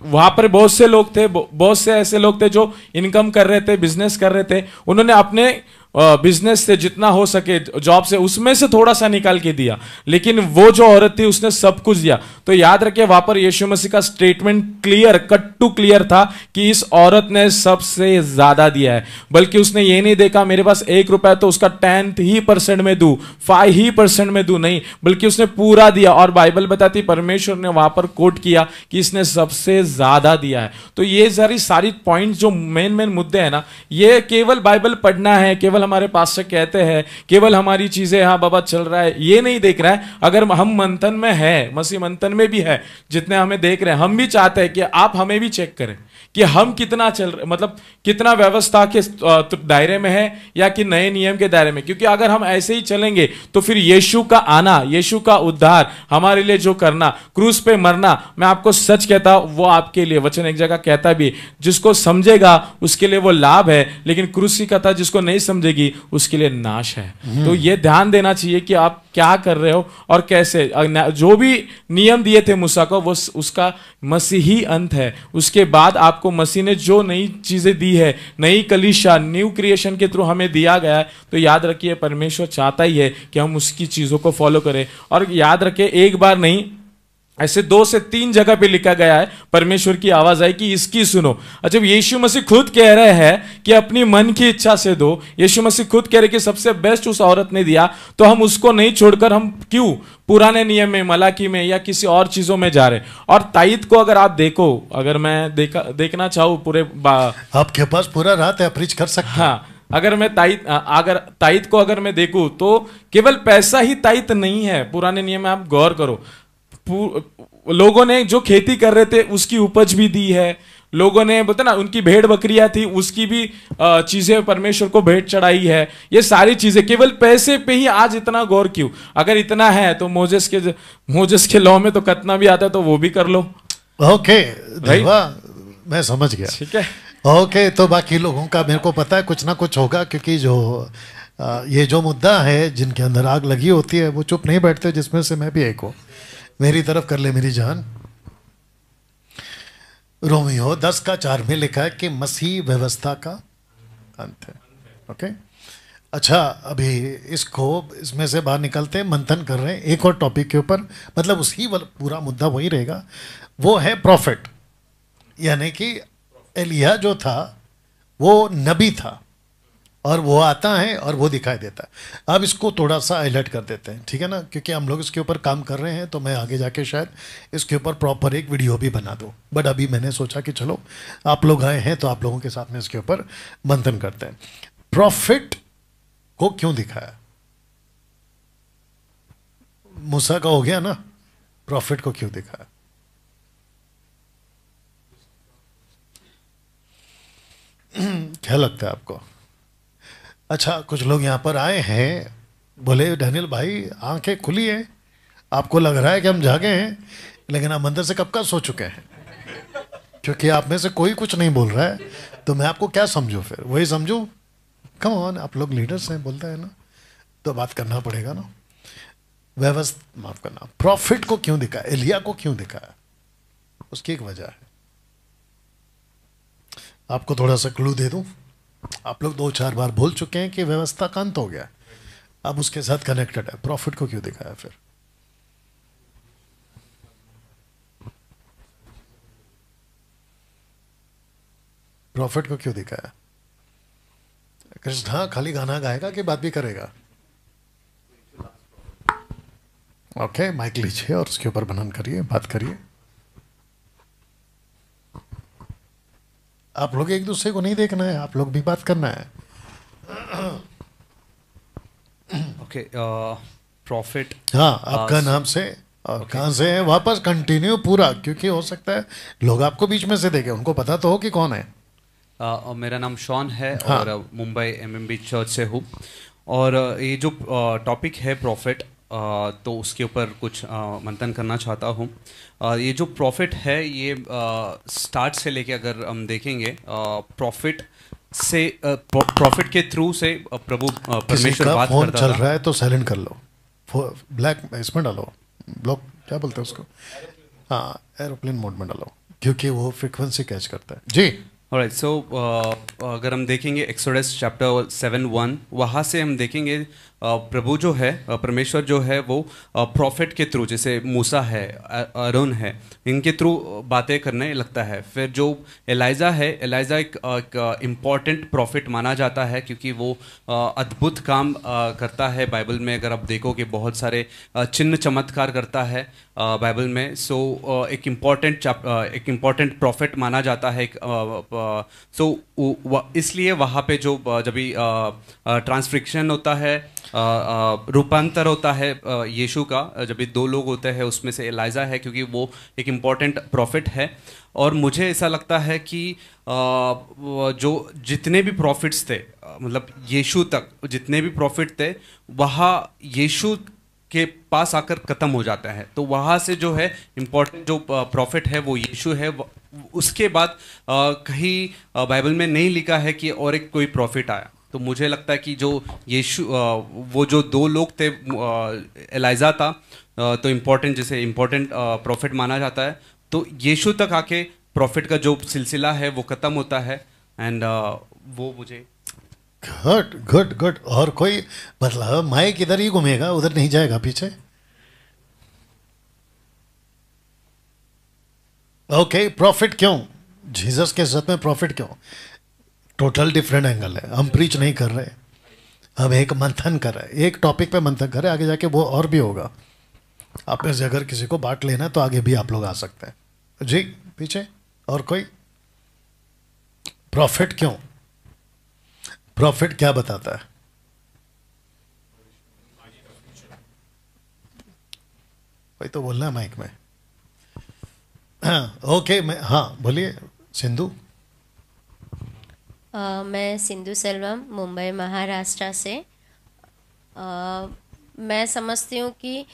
Speaker 3: वहां पर बहुत से लोग थे, बहुत से ऐसे लोग थे जो इनकम कर रहे थे, बिजनेस कर रहे थे, उन्होंने अपने बिजनेस से जितना हो सके, जॉब से, उसमें से थोड़ा सा निकाल के दिया, लेकिन वो जो औरत थी उसने सब कुछ दिया। तो याद रखिए, वहां पर यीशु मसीह का statement clear, cut to clear था कि इस औरत ने सबसे ज्यादा दिया है। बल्कि उसने ये नहीं देखा मेरे पास 1 रुपया तो उसका 10% में दूं, 5% में दूं, नहीं, बल्कि उसने पूरा दिया। और बाइबल बताती, परमेश्वर ने वहां पर कोट किया कि इसने सबसे ज्यादा दिया है। तो ये सारी पॉइंट जो मेन मुद्दे हैं ना, ये केवल बाइबल पढ़ना है, केवल हमारे पास्टर कहते हैं, केवल हमारी चीजें हाँ बाबा चल रहा है, ये नहीं देख रहा है। अगर हम मंथन में है, मसीह मंथन में भी है, जितने हमें देख रहे हैं, हम भी चाहते हैं कि आप हमें भी चेक करें कि हम कितना चल रहे, मतलब कितना व्यवस्था के दायरे में है या कि नए नियम के दायरे में। क्योंकि अगर हम ऐसे ही चलेंगे तो फिर यीशु का आना, यीशु का उद्धार, हमारे लिए जो करना, क्रूस पे मरना, मैं आपको सच कहता हूं, वो आपके लिए, वचन एक जगह कहता भी, जिसको समझेगा उसके लिए वो लाभ है, लेकिन क्रूस की कथा जिसको नहीं समझेगी उसके लिए नाश है। तो ये ध्यान देना चाहिए कि आप क्या कर रहे हो और कैसे। जो भी नियम दिए थे मूसा को, वो उसका मसीही अंत है। उसके बाद आपको मसीह ने जो नई चीजें दी है, नई कलीसिया, न्यू क्रिएशन के थ्रू हमें दिया गया है, तो याद रखिए परमेश्वर चाहता ही है कि हम उसकी चीजों को फॉलो करें। और याद रखिए, एक बार नहीं, ऐसे 2 से 3 जगह पे लिखा गया है परमेश्वर की आवाज आई कि इसकी सुनो। और जब यीशु मसीह खुद कह रहे हैं कि अपनी मन की इच्छा से दो, यीशु मसीह खुद कह रहे कि सबसे बेस्ट उस औरत ने दिया, तो हम उसको नहीं छोड़कर हम क्यों पुराने नियम में, मलाकी में या किसी और चीजों में जा रहे। और ताईत को अगर आप देखो, अगर मैं देखना चाहूँ पूरे
Speaker 1: आपके पास पूरा रात है, प्रीच कर सकते हैं।
Speaker 3: हाँ, अगर मैं ताईत को अगर मैं देखूं तो केवल पैसा ही ताईत नहीं है। पुराने नियम में आप गौर करो, लोगों ने जो खेती कर रहे थे उसकी उपज भी दी है, लोगों ने बोलते ना उनकी भेड़ बकरियां थी उसकी भी चीजें परमेश्वर को भेंट चढ़ाई है। ये सारी चीजें केवल पैसे पे ही आज इतना गौर क्यों? अगर इतना है तो मोजेस के लॉ में तो कितना भी आता है तो वो भी कर लो।
Speaker 1: ओके देवा, मैं समझ गया।
Speaker 3: ठीक है,
Speaker 1: ओके। तो बाकी लोगों का मेरे को पता है कुछ ना कुछ होगा, क्योंकि जो ये जो मुद्दा है, जिनके अंदर आग लगी होती है वो चुप नहीं बैठते, जिसमें से मैं भी एक हूँ। मेरी तरफ कर ले मेरी जान। रोमियो 10:4 में लिखा है कि मसीह व्यवस्था का अंत है। ओके, अच्छा, अभी इसमें से बाहर निकलते हैं, मंथन कर रहे हैं एक और टॉपिक के ऊपर, मतलब उसी पूरा मुद्दा वही रहेगा, वो है प्रॉफिट। यानी कि एलिया जो था वो नबी था, और वो आता है और वो दिखाई देता है। अब इसको थोड़ा सा हाईलाइट कर देते हैं, ठीक है ना, क्योंकि हम लोग इसके ऊपर काम कर रहे हैं, तो मैं आगे जाके शायद इसके ऊपर प्रॉपर एक वीडियो भी बना दूँ। बट अभी मैंने सोचा कि चलो आप लोग आए हैं तो आप लोगों के साथ में इसके ऊपर मंथन करते हैं। प्रॉफिट को क्यों दिखाया? मूसा का हो गया ना, प्रॉफिट को क्यों दिखाया? क्या लगता है आपको? अच्छा, कुछ लोग यहाँ पर आए हैं, बोले डैनियल भाई आंखें खुली है, आपको लग रहा है कि हम जागे हैं, लेकिन हम अंदर से कब का सो चुके हैं, क्योंकि आप में से कोई कुछ नहीं बोल रहा है, तो मैं आपको क्या समझूं? फिर वही समझूं? कम ऑन, आप लोग लीडर्स हैं, बोलते हैं ना, तो बात करना पड़ेगा ना। व्यवस्था, माफ करना, प्रॉफिट को क्यों दिखाया, एलिया को क्यों दिखाया? उसकी एक वजह है। आपको थोड़ा सा क्लू दे दूं, आप लोग 2-4 बार बोल चुके हैं कि व्यवस्था का अंत हो गया, अब उसके साथ कनेक्टेड है। प्रॉफिट को क्यों दिखाया फिर? प्रॉफिट को क्यों दिखाया? कृष्णा खाली गाना गाएगा कि बात भी करेगा? ओके, माइक लीजिए और उसके ऊपर बनन करिए, बात करिए। आप लोग एक दूसरे को नहीं देखना है, आप लोग भी बात करना है।
Speaker 4: Okay, profit.
Speaker 1: हाँ, आपका नाम से और कहाँ से है, वापस कंटिन्यू पूरा, क्योंकि हो सकता है लोग आपको बीच में से देखें, उनको पता तो हो कि कौन है।
Speaker 4: मेरा नाम शॉन है।
Speaker 1: हाँ।
Speaker 4: और मुंबई MMB चर्च से हूँ। और ये जो टॉपिक है प्रॉफिट, तो उसके ऊपर कुछ मंथन करना चाहता हूँ। ये जो प्रॉफिट है, ये स्टार्ट से लेके अगर हम देखेंगे, प्रॉफिट के थ्रू से प्रभु परमेश्वर बात
Speaker 1: फोन
Speaker 4: करता
Speaker 1: चल
Speaker 4: था।
Speaker 1: रहा है तो साइलेंट कर लो, ब्लैक इसमें डालो, ब्लॉक क्या बोलते हैं उसको, हाँ एरोप्लेन मोड में डालो, क्योंकि वो फ्रीक्वेंसी कैच करता है। जी,
Speaker 4: ऑलराइट। सो अगर हम देखेंगे एक्सोडस चैप्टर 7:1, वहाँ से हम देखेंगे प्रभु जो है, परमेश्वर जो है वो प्रॉफिट के थ्रू, जैसे मूसा है, अरोन है, इनके थ्रू बातें करने लगता है। फिर जो एलाइजा है, एलाइजा एक इम्पॉर्टेंट प्रॉफिट माना जाता है, क्योंकि वो अद्भुत काम करता है। बाइबल में अगर आप देखोगे बहुत सारे चिन्ह चमत्कार करता है बाइबल में। सो एक इम्पॉर्टेंट प्रॉफिट माना जाता है। इसलिए वहाँ पे जो जब भी ट्रांसफिक्शन होता है, रूपांतर होता है यीशु का, जब भी 2 लोग होते हैं उसमें से एलाइजा है, क्योंकि वो एक इम्पॉर्टेंट प्रॉफिट है। और मुझे ऐसा लगता है कि जो जितने भी प्रॉफिट्स थे, मतलब यीशु तक जितने भी प्रॉफिट थे, वहाँ यीशु के पास आकर ख़त्म हो जाता है। तो वहाँ से जो है इम्पोर्टेंट जो प्रॉफिट है वो यीशु है। उसके बाद कहीं बाइबल में नहीं लिखा है कि और एक कोई प्रॉफिट आया। तो मुझे लगता है कि जो यीशु, वो जो 2 लोग थे, एलाइजा था तो इम्पोर्टेंट, जैसे इम्पोर्टेंट प्रॉफिट माना जाता है, तो यीशु तक आके प्रॉफिट का जो सिलसिला है वो ख़त्म होता है। एंड वो मुझे
Speaker 1: गुड गुड गुड। और कोई मतलब माइक इधर ही घूमेगा, उधर नहीं जाएगा पीछे। ओके, प्रॉफिट क्यों? जीसस के साथ में प्रॉफिट क्यों? टोटल डिफरेंट एंगल है। हम प्रीच नहीं कर रहे, हम एक मंथन कर रहे हैं, एक टॉपिक पे मंथन कर रहे हैं। आगे जाके वो और भी होगा। आप में से अगर किसी को बांट लेना तो आगे भी आप लोग आ सकते हैं। जी पीछे और कोई? प्रॉफिट क्यों? प्रॉफिट क्या बताता है? वही तो बोलना है माइक में। हाँ, ओके, मैं, हाँ बोलिए सिंधु।
Speaker 5: मैं सिंधु सेल्वम, मुंबई महाराष्ट्र से। मैं समझती हूँ कि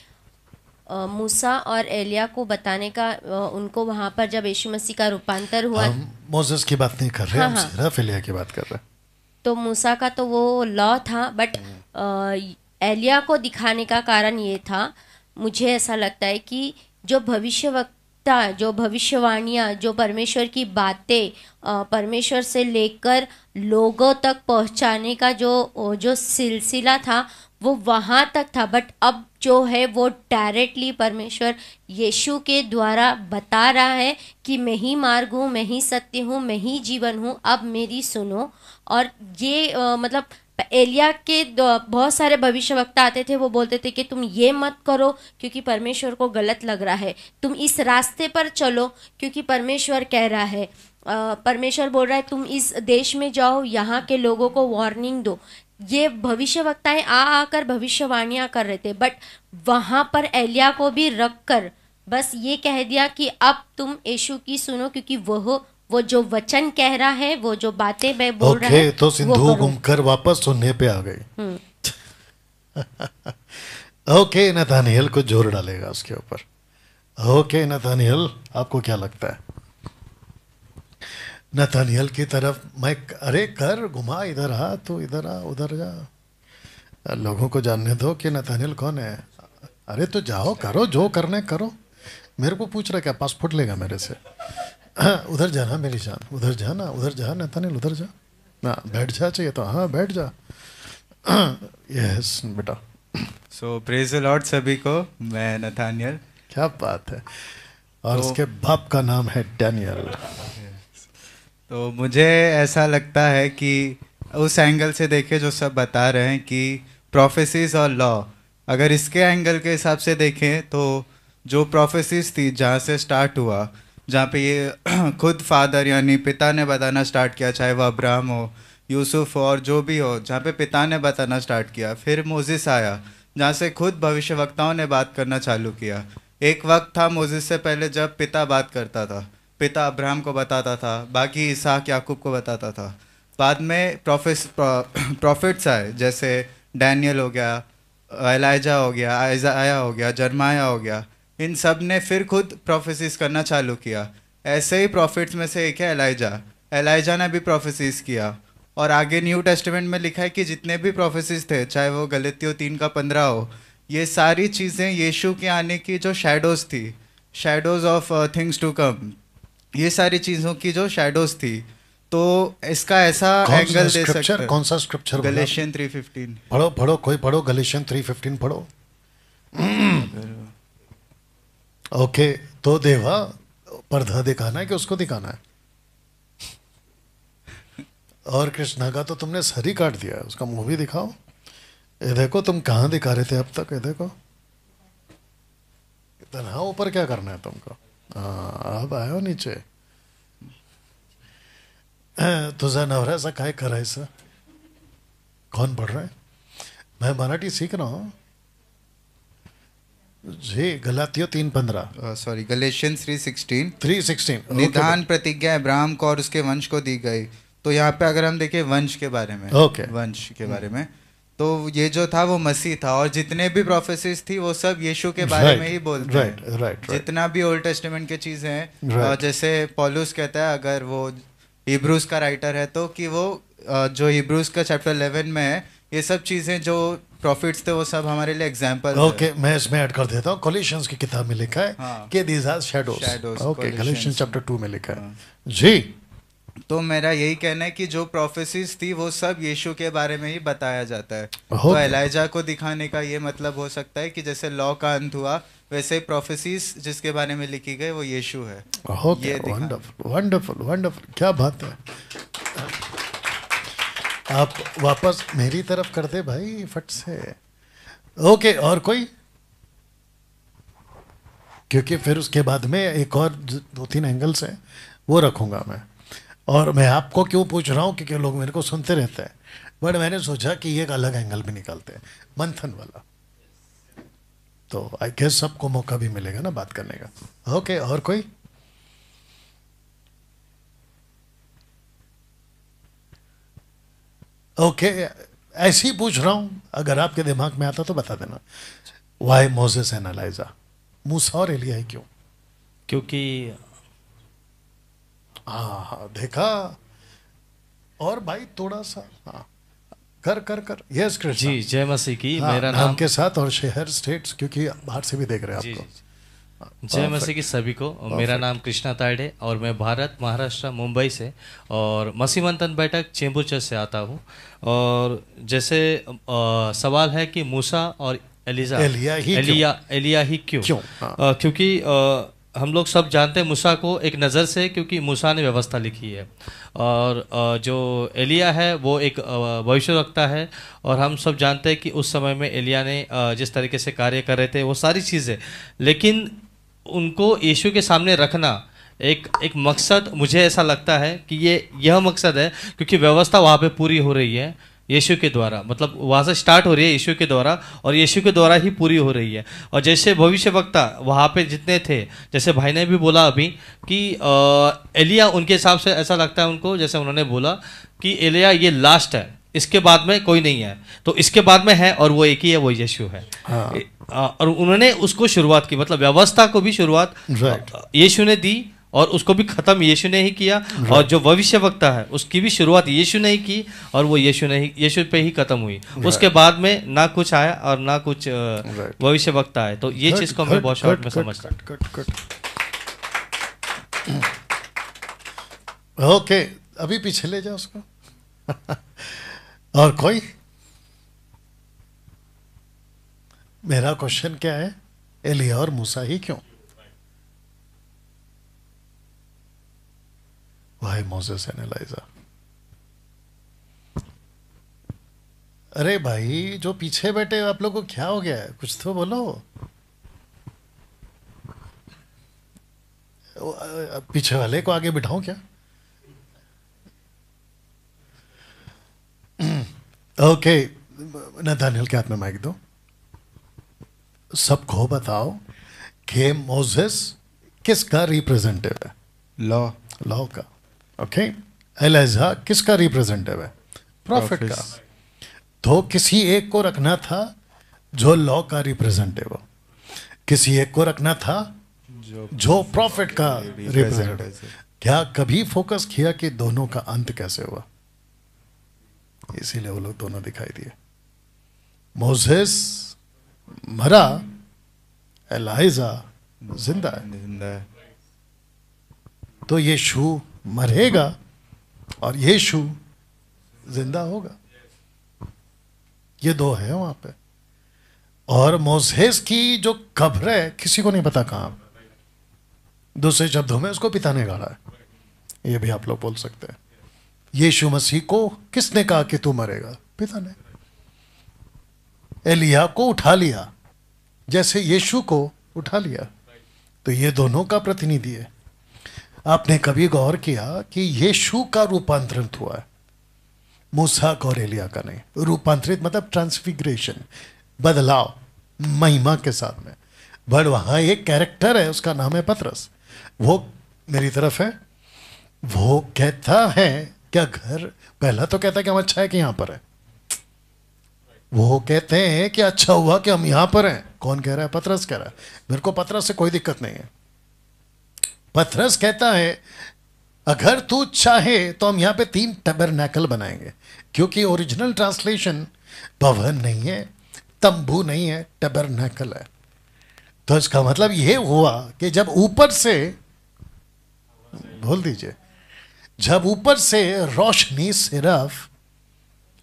Speaker 5: मूसा और एलिया को बताने का उनको वहाँ पर जब यीशु मसीह का रूपांतर हुआ,
Speaker 1: हम मोसेस की बात नहीं कर रहे,
Speaker 5: हाँ,
Speaker 1: हम
Speaker 5: हाँ।
Speaker 1: सिर्फ एलिया की बात कर रहे हैं।
Speaker 5: तो मूसा का तो वो लॉ था, बट एलिया को दिखाने का कारण ये था, मुझे ऐसा लगता है कि जो भविष्यवक्ता, जो भविष्यवाणियाँ, जो परमेश्वर की बातें परमेश्वर से लेकर लोगों तक पहुँचाने का जो सिलसिला था वो वहाँ तक था, बट अब जो है वो डायरेक्टली परमेश्वर यीशु के द्वारा बता रहा है कि मैं ही मार्ग हूँ, मैं ही सत्य हूँ, मैं ही जीवन हूँ, अब मेरी सुनो। और ये मतलब एलिया के बहुत सारे भविष्यवक्ता आते थे, वो बोलते थे कि तुम ये मत करो क्योंकि परमेश्वर को गलत लग रहा है, तुम इस रास्ते पर चलो क्योंकि परमेश्वर कह रहा है, परमेश्वर बोल रहा है तुम इस देश में जाओ, यहाँ के लोगों को वार्निंग दो। ये भविष्यवक्ताएं आकर भविष्यवाणियां कर रहे थे, बट वहां पर एलिया को भी रख कर बस ये कह दिया कि अब तुम यीशु की सुनो क्योंकि वो जो वचन कह रहा है, वो जो बातें मैं बोल रहा है,
Speaker 1: तो सिंधु घूमकर वापस सुनने पे आ गई। ओके, नथानियल को जोर डालेगा उसके ऊपर। ओके नथानियल, आपको क्या लगता है? नथानियल की तरफ मैं, अरे कर घुमा, इधर आ, तो इधर आ, उधर जा, लोगों को जानने दो कि नथानियल कौन है। अरे तो जाओ, करो जो करने करो, मेरे को पूछ रहा क्या? पासपोर्ट लेगा मेरे से? उधर जाना मेरी जान, उधर जाना, उधर जा नथानियल, उधर जा ना, बैठ जा चाहिए तो, हाँ बैठ जा। यस बेटा।
Speaker 2: सो प्रेज द लॉर्ड सभी को, मैं नथानियल।
Speaker 1: क्या बात है। और उसके बाप का नाम है डैनियल।
Speaker 2: तो मुझे ऐसा लगता है कि उस एंगल से देखे जो सब बता रहे हैं कि प्रोफेसीज और लॉ, अगर इसके एंगल के हिसाब से देखें तो जो प्रोफेसीज थी जहाँ से स्टार्ट हुआ, जहाँ पे ये खुद फादर यानी पिता ने बताना स्टार्ट किया, चाहे वो अब्राहम हो, यूसुफ हो और जो भी हो, जहाँ पे पिता ने बताना स्टार्ट किया। फिर मोजिस आया जहाँ से खुद भविष्यवक्ताओं ने बात करना चालू किया। एक वक्त था मोजिस से पहले जब पिता बात करता था, पिता अब्राहम को बताता था, बाकी इसहाक याकूब को बताता था। बाद में प्रॉफिट्स आए, जैसे डैनियल हो गया, एलाइजा हो गया, आइज़ाया हो गया, जरमाया हो गया। इन सब ने फिर खुद प्रोफेसीज करना चालू किया। ऐसे ही प्रॉफिट्स में से एक है एलाइजा। एलाइजा ने भी प्रोफेसीज किया और आगे न्यू टेस्टामेंट में लिखा है कि जितने भी प्रोफेसीज थे, चाहे वो गलतियों 3:15 हो, ये सारी चीज़ें यीशु के आने की जो शैडोज़ थी, shadows of things to come, ये सारी चीज़ों की जो शैडोज़ थी। तो इसका ऐसा एंगल दे सकते हैं।
Speaker 1: कौन सा स्क्रिप्चर?
Speaker 2: गलेशियन 3:15
Speaker 1: पढ़ो पढ़ो, कोई पढ़ो, गलेशियन 3:15 पढ़ो। ओके, तो देवा पर्दा दिखाना है कि उसको दिखाना है? और कृष्णा का तो तुमने सर ही काट दिया है, उसका मुंह भी दिखाओ। ये देखो, तुम कहाँ दिखा रहे थे अब तक? ये देखो इतना ऊपर क्या करना है तुमको? हाँ, अब आयो नीचे। तुझा नवरा ऐसा काय करायचं? कौन पढ़ रहा है? मैं मराठी सीख रहा हूँ जी। गलातियों 3:15,
Speaker 2: सॉरी गलेशियन
Speaker 1: 3:16।
Speaker 2: निदान प्रतिज्ञा अब्राहम को और उसके वंश को दी गई। तो यहाँ पे अगर हम देखें वंश के बारे में, वंश के बारे में, तो ये जो था वो मसीह था और जितने भी प्रोफेसीज थी वो सब यीशु के बारे में ही बोलते हैं।
Speaker 1: राइट।
Speaker 2: जितना भी ओल्ड टेस्टामेंट की चीज़ें हैं, जैसे पौलुस कहता है, अगर वो हिब्रूज का राइटर है, तो कि वो जो हिब्रूज का चैप्टर 11 में है, ये सब चीज़ें जो प्रॉफिट्स थे वो सब हमारे लिए एग्जाम्पल।
Speaker 1: ओके, मैं इसमें ऐड कर देता हूँ। कोलिशंस की किताब में लिखा है कि these are shadows. Okay, Colossians chapter 2 में लिखा है जी।
Speaker 2: तो मेरा यही कहना है कि जो प्रोफेसीज थी वो सब यीशु के बारे में ही बताया जाता है। तो एलाइजा को दिखाने का ये मतलब हो सकता है कि जैसे लॉ का अंत हुआ वैसे ही प्रोफेसीज जिसके बारे में लिखी गई वो यीशु है।
Speaker 1: ओके,
Speaker 2: ये दिखा-
Speaker 1: वंडरफुल वंडरफुल वंडरफुल, क्या बात है। आप वापस मेरी तरफ कर दे भाई फट से। ओके, और कोई? क्योंकि फिर उसके बाद में एक और 2-3 एंगल्स हैं वो रखूंगा मैं। और मैं आपको क्यों पूछ रहा हूँ, क्योंकि लोग मेरे को सुनते रहते हैं, बट मैंने सोचा कि एक अलग एंगल भी निकालते हैं, मंथन वाला। तो आई गेस सबको मौका भी मिलेगा ना बात करने का। ओके, और कोई? ओके, ऐसे ही पूछ रहा हूं, अगर आपके दिमाग में आता तो बता देना। वाई मोसेस एंड एलाइजा, मूसा और एलिया ही क्यों?
Speaker 8: क्योंकि
Speaker 1: हाँ देखा। और भाई थोड़ा सा हाँ, कर यस कृष्ण
Speaker 8: जी, जय मसीह की।
Speaker 1: हाँ,
Speaker 8: मेरा
Speaker 1: नाम
Speaker 8: नाम
Speaker 1: के साथ और शहर स्टेट्स, क्योंकि बाहर से भी देख रहे हैं
Speaker 8: जी,
Speaker 1: आपको।
Speaker 8: जी, जय मसीह की सभी को। मेरा नाम कृष्णा तायडे और मैं भारत, महाराष्ट्र, मुंबई से और मसीह मंथन बैठक चेंबूर से आता हूँ। और जैसे सवाल है कि मूसा और
Speaker 1: एलिया
Speaker 8: ही क्यों?
Speaker 1: क्यों? हाँ।
Speaker 8: क्योंकि हम लोग सब जानते हैं मूसा को एक नज़र से, क्योंकि मूसा ने व्यवस्था लिखी है। और जो एलिया है वो एक भविष्यवक्ता है। और हम सब जानते हैं कि उस समय में एलिया ने जिस तरीके से कार्य कर रहे थे वो सारी चीज़ें, लेकिन उनको यीशु के सामने रखना एक मकसद, मुझे ऐसा लगता है कि यह मकसद है, क्योंकि व्यवस्था वहाँ पे पूरी हो रही है यीशु के द्वारा। मतलब वहाँ से स्टार्ट हो रही है यीशु के द्वारा और यीशु के द्वारा ही पूरी हो रही है। और जैसे भविष्यवक्ता वहाँ पे जितने थे, जैसे भाई ने भी बोला अभी कि एलिया, उनके हिसाब से ऐसा लगता है उनको, जैसे उन्होंने बोला कि एलिया ये लास्ट है, इसके बाद में कोई नहीं है। तो इसके बाद में है और वो एक ही है, वो यीशु है। और उन्होंने उसको शुरुआत की, मतलब व्यवस्था को भी शुरुआत यीशु ने दी और उसको भी खत्म यीशु ने ही किया। और जो भविष्यवक्ता है उसकी भी शुरुआत यीशु ने ही की और वो यीशु पे ही खत्म हुई। उसके बाद में ना कुछ आया और ना कुछ भविष्यवक्ता आए। तो ये चीज को मैं बहुत शॉर्ट में समझता
Speaker 1: हूँ। ओके, अभी पीछे ले जाओ उसको। और कोई? मेरा क्वेश्चन क्या है, एलिया और मूसा ही क्यों? Why Moses and Elijah? अरे भाई जो पीछे बैठे आप लोगों को क्या हो गया है, कुछ तो बोलो। पीछे वाले को आगे बिठाऊं क्या? ओके, नथानियल के हाथ में माइक दो। सबको बताओ कि मोसेस किसका रिप्रेजेंटेटिव है? लॉ का। ओके, एलिजा किसका रिप्रेजेंटेटिव है? प्रॉफिट का। तो किसी एक को रखना था जो लॉ का रिप्रेजेंटेटिव हो, किसी एक को रखना था जो प्रॉफिट का रिप्रेजेंटेटिव। क्या कभी फोकस किया कि दोनों का अंत कैसे हुआ? इसीलिए वो लोग दोनों दिखाई दिए। मोसेस मरा, एलिजा जिंदा है। तो यीशु मरेगा और यीशु जिंदा होगा, ये दो है वहां पे। और मोसेस की जो कब्र है किसी को नहीं पता कहां। दूसरे शब्दों में उसको पिता ने गाड़ा है, ये भी आप लोग बोल सकते हैं। यीशु मसीह को किसने कहा कि तू मरेगा? पिता ने। एलिया को उठा लिया जैसे यीशु को उठा लिया। तो ये दोनों का प्रतिनिधि है। आपने कभी गौर किया कि यीशु का रूपांतरित हुआ है, मूसा और एलिया का नहीं। रूपांतरित मतलब ट्रांसफिग्रेशन, बदलाव महिमा के साथ में। बट वहां एक कैरेक्टर है, उसका नाम है पतरस। वो मेरी तरफ है, वो कहता है क्या घर, पहला तो कहता है कि हम अच्छा है कि यहां पर है। वो कहते हैं कि अच्छा हुआ कि हम यहां पर हैं। कौन कह रहा है? पतरस कह रहा है। मेरे को पतरस से कोई दिक्कत नहीं है। पतरस कहता है अगर तू चाहे तो हम यहां पे 3 टैबरनैकल बनाएंगे, क्योंकि ओरिजिनल ट्रांसलेशन भवन नहीं है, तंबू नहीं है, टैबरनैकल है। तो इसका मतलब यह हुआ कि जब ऊपर से, बोल दीजिए, जब ऊपर से रोशनी सिर्फ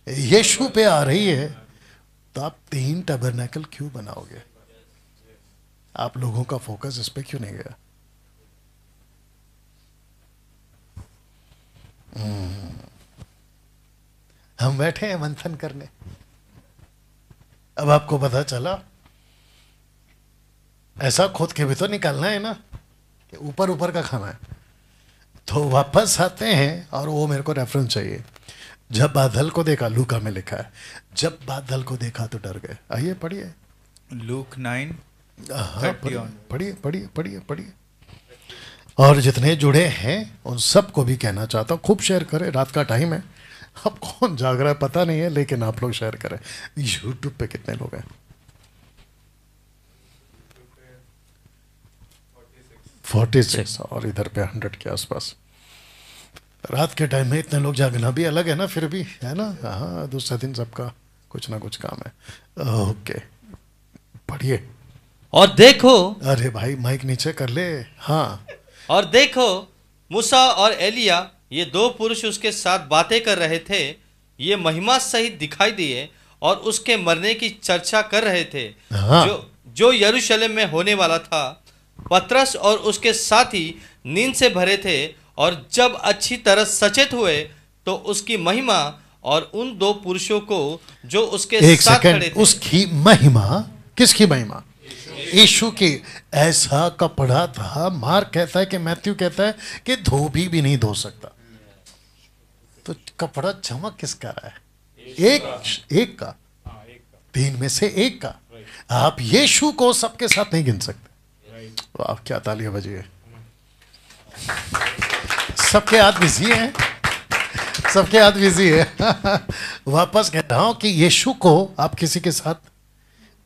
Speaker 1: यीशु पे आ रही है तो आप 3 टैबरनैकल क्यों बनाओगे? आप लोगों का फोकस इस पे क्यों नहीं गया? हम बैठे हैं मंथन करने, अब आपको पता चला, ऐसा खोद के भी तो निकालना है ना कि ऊपर ऊपर का खाना है। तो वापस आते हैं और वो मेरे को रेफरेंस चाहिए। जब बादल को देखा, लूका में लिखा है, जब बादल को देखा तो डर गए। आइए पढ़िए
Speaker 2: लूक 9
Speaker 1: हाँ, पढ़िए पढ़िए पढ़िए पढ़िए। और जितने जुड़े हैं उन सबको भी कहना चाहता हूँ, खूब शेयर करें। रात का टाइम है, अब कौन जाग रहा है पता नहीं है, लेकिन आप लोग शेयर करें। यूट्यूब पे कितने लोग हैं? 46 और इधर पे 100 के आसपास। रात के टाइम में इतने लोग जागना भी अलग है ना, फिर भी है ना। हाँ, दूसरा दिन सबका कुछ ना कुछ काम है। ओके पढ़िए।
Speaker 8: और देखो,
Speaker 1: अरे भाई माइक नीचे कर ले। हाँ,
Speaker 8: और देखो मूसा और एलिया ये दो पुरुष उसके साथ बातें कर रहे थे, ये महिमा सहित दिखाई दिए और उसके मरने की चर्चा कर रहे थे।
Speaker 1: हाँ।
Speaker 8: जो यरूशलेम में होने वाला था। पतरस और उसके साथी नींद से भरे थे और जब अच्छी तरह सचेत हुए तो उसकी महिमा और उन दो पुरुषों को जो उसके
Speaker 1: एक
Speaker 8: साथ खड़े
Speaker 1: सेकंड,
Speaker 8: थे।
Speaker 1: उसकी महिमा, किसकी महिमा? यीशु की। ऐसा कपड़ा था, मार्क कहता है कि मैथ्यू कहता है कि धोबी भी नहीं धो सकता। तो कपड़ा चमक किसका रहा है? एक का, तीन में से एक का। आप यीशु को सबके साथ नहीं गिन सकते। वाह, क्या तालियां बजी है। सबके हाथ बिजी है, सबके हाथ बिजी है। वापस कह रहा हूं कि यीशु को आप किसी के साथ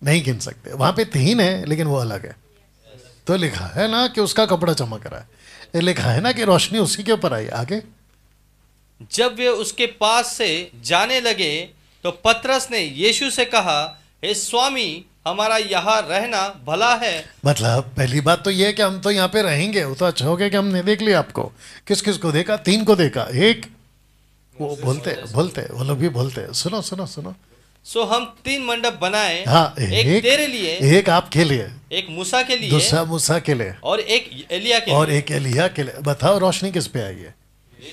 Speaker 1: नहीं गिन सकते। वहां पे तीन है लेकिन वो अलग है। तो लिखा है ना कि उसका कपड़ा चमक रहा है, लिखा है ना कि रोशनी उसी के ऊपर आई। आगे,
Speaker 8: जब वे उसके पास से जाने लगे तो पतरस ने यीशु से कहा, हे स्वामी, हमारा यहाँ रहना भला है।
Speaker 1: मतलब पहली बात तो ये है कि हम तो यहाँ पे रहेंगे। वो तो अच्छा हो गया कि हमने देख लिया आपको। किस किस को देखा? तीन को देखा। एक वो बोलते वो लोग भी बोलते, सुनो सुनो सुनो।
Speaker 8: सो हम 3 मंडप बनाए।
Speaker 1: हाँ,
Speaker 8: एक तेरे लिए,
Speaker 1: एक आपके लिए,
Speaker 8: एक मूसा के लिए,
Speaker 1: दूसरा मूसा के लिए,
Speaker 8: और एक एलिया के
Speaker 1: और
Speaker 8: लिए।
Speaker 1: एक एलिया के लिए। बताओ रोशनी किस पे आई है?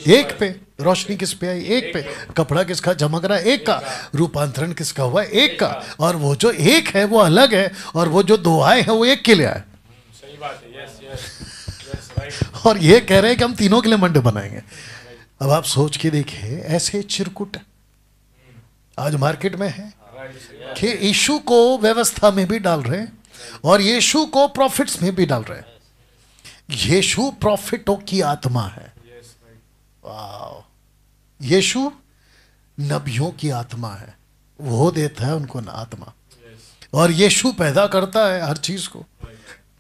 Speaker 1: एक पे। रोशनी किस पे आई? एक पे। कपड़ा किसका चमक रहा है? एक का। रूपांतरण किसका हुआ है? एक का। और वो जो एक है वो अलग है, और वो जो दो आए हैं वो एक के लिए आए।
Speaker 3: सही बात है। Yes yes right.
Speaker 1: और ये कह रहे हैं कि हम तीनों के लिए मंडप बनाएंगे। अब आप सोच के देखिए, ऐसे चिरकुट आज मार्केट में है कि यीशु को व्यवस्था में भी डाल रहे हैं और यीशु को प्रॉफिट्स में भी डाल रहे हैं। यीशु प्रॉफिटों की आत्मा है। वाह, यीशु नबियों की आत्मा है, वो देता है उनको ना आत्मा, और यीशु पैदा करता है हर चीज को।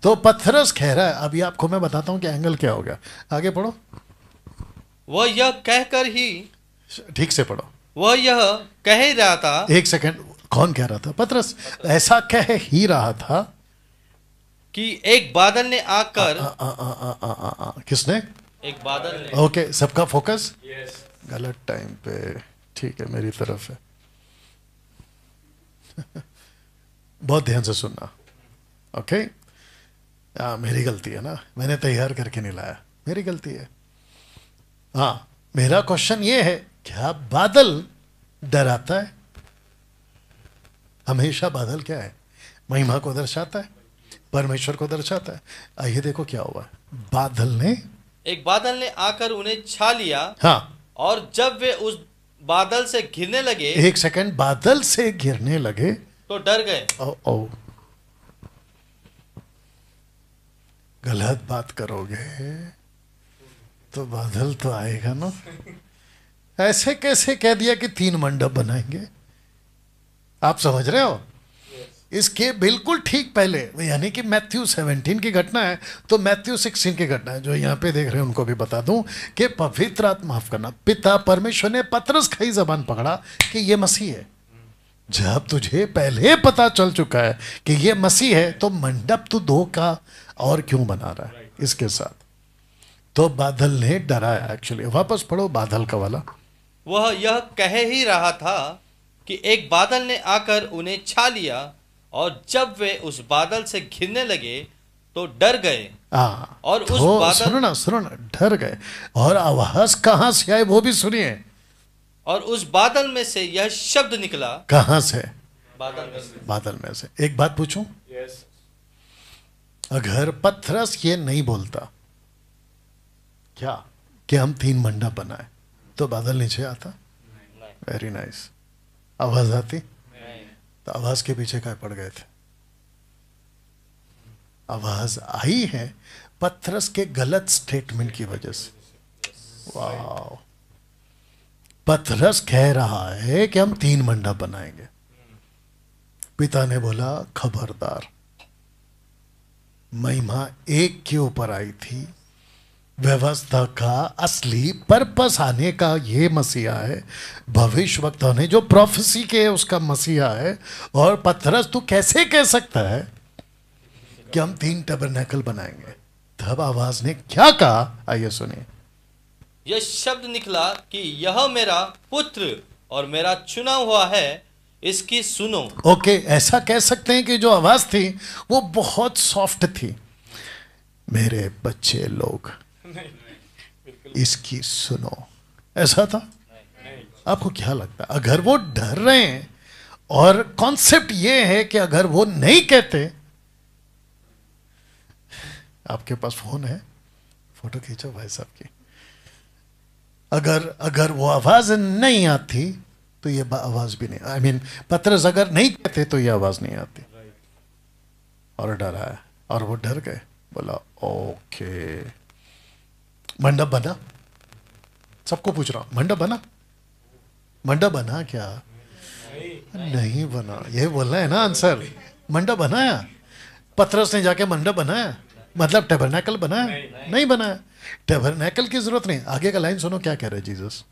Speaker 1: तो पतरस कह रहा है, अभी आपको मैं बताता हूं कि एंगल क्या हो गया। आगे पढ़ो।
Speaker 8: वह यह कहकर ही,
Speaker 1: ठीक से पढ़ो।
Speaker 8: वह यह कह ही रहा था।
Speaker 1: एक सेकंड, कौन कह रहा था? पतरस ऐसा कह ही रहा था
Speaker 8: कि एक बादल ने आकर,
Speaker 1: किसने?
Speaker 8: एक बादल ने।
Speaker 1: ओके, सबका फोकस गलत टाइम पे। ठीक है, मेरी तरफ है। बहुत ध्यान से सुनना। ओके, मेरी गलती है ना, मैंने तैयार करके नहीं लाया, मेरी गलती है। हाँ, मेरा क्वेश्चन ये है, क्या बादल डराता है? हमेशा बादल क्या है? महिमा को दर्शाता है, परमेश्वर को दर्शाता है। आइए देखो क्या हुआ।
Speaker 8: एक बादल ने आकर उन्हें छा लिया।
Speaker 1: हाँ,
Speaker 8: और जब वे उस बादल से घिरने लगे,
Speaker 1: एक सेकंड, बादल से घिरने लगे
Speaker 8: तो डर गए।
Speaker 1: ओ, गलत बात करोगे तो बादल तो आएगा ना। ऐसे कैसे कह दिया कि 3 मंडप बनाएंगे? आप समझ रहे हो? इसके बिल्कुल ठीक पहले, यानी कि मैथ्यू 17 की घटना है, तो मैथ्यू 16 की घटना है। जो यहाँ पे देख रहे हैं उनको भी बता दूं कि पवित्र आत्मा, माफ करना, पिता परमेश्वर ने पतरस खाई जबान पकड़ा कि ये मसीह है। जब तुझे पहले पता चल चुका है कि ये मसीह है, तो मंडप तू 2 का और क्यों बना रहा है इसके साथ? तो बादल ने डराया। एक्चुअली वापस पढ़ो बादल का वाला।
Speaker 8: वह यह कह ही रहा था कि एक बादल ने आकर उन्हें छा लिया, और जब वे उस बादल से घिरने लगे तो डर गए। और उस
Speaker 1: तो
Speaker 8: बादल
Speaker 1: सुनो ना, डर गए। और आवाज कहां से आए वो भी सुनिए।
Speaker 8: और उस बादल में से यह शब्द निकला।
Speaker 1: कहां से?
Speaker 8: बादल में से।
Speaker 1: बादल में से। एक बात पूछूं? अगर पतरस ये नहीं बोलता क्या कि हम 3 मंडप बनाए, तो बादल नीचे आता? Very nice. आवाज आती? तो आवाज के पीछे क्या पड़ गए थे? आवाज आई है पतरस के गलत स्टेटमेंट की वजह से। वाह। पतरस कह रहा है कि हम 3 मंडप बनाएंगे। पिता ने बोला खबरदार। महिमा एक के ऊपर आई थी। व्यवस्था का असली पर्पस आने का ये मसीहा है। भविष्यवक्ता ने जो प्रोफेसी के उसका मसीहा है। और पतरस तू कैसे कह सकता है कि हम 3 टैबरनेकल बनाएंगे? तब आवाज ने क्या कहा, आइए सुनिए।
Speaker 8: यह शब्द निकला कि यह मेरा पुत्र और मेरा चुना हुआ है, इसकी सुनो।
Speaker 1: ओके, ऐसा कह सकते हैं कि जो आवाज थी वो बहुत सॉफ्ट थी। मेरे बच्चे लोग इसकी सुनो, ऐसा था? आपको क्या लगता है अगर वो डर रहे हैं? और कॉन्सेप्ट ये है कि अगर वो नहीं कहते, आपके पास फोन है, फोटो खींचो भाई साहब की। अगर वो आवाज नहीं आती तो ये आवाज भी नहीं, आई मीन पतरस अगर नहीं कहते तो ये आवाज नहीं आती। और डरा है और वो डर गए। बोला ओके, मंडप बना? सबको पूछ रहा हूं, मंडप बना? मंडप बना क्या? नहीं बना। ये बोलना है ना आंसर। मंडप बनाया? पतरस ने जाके मंडप बनाया? मतलब टैबरनेकल बनाया? नहीं बनाया। टैबरनेकल की जरूरत नहीं। आगे का लाइन सुनो क्या कह रहे जीसस।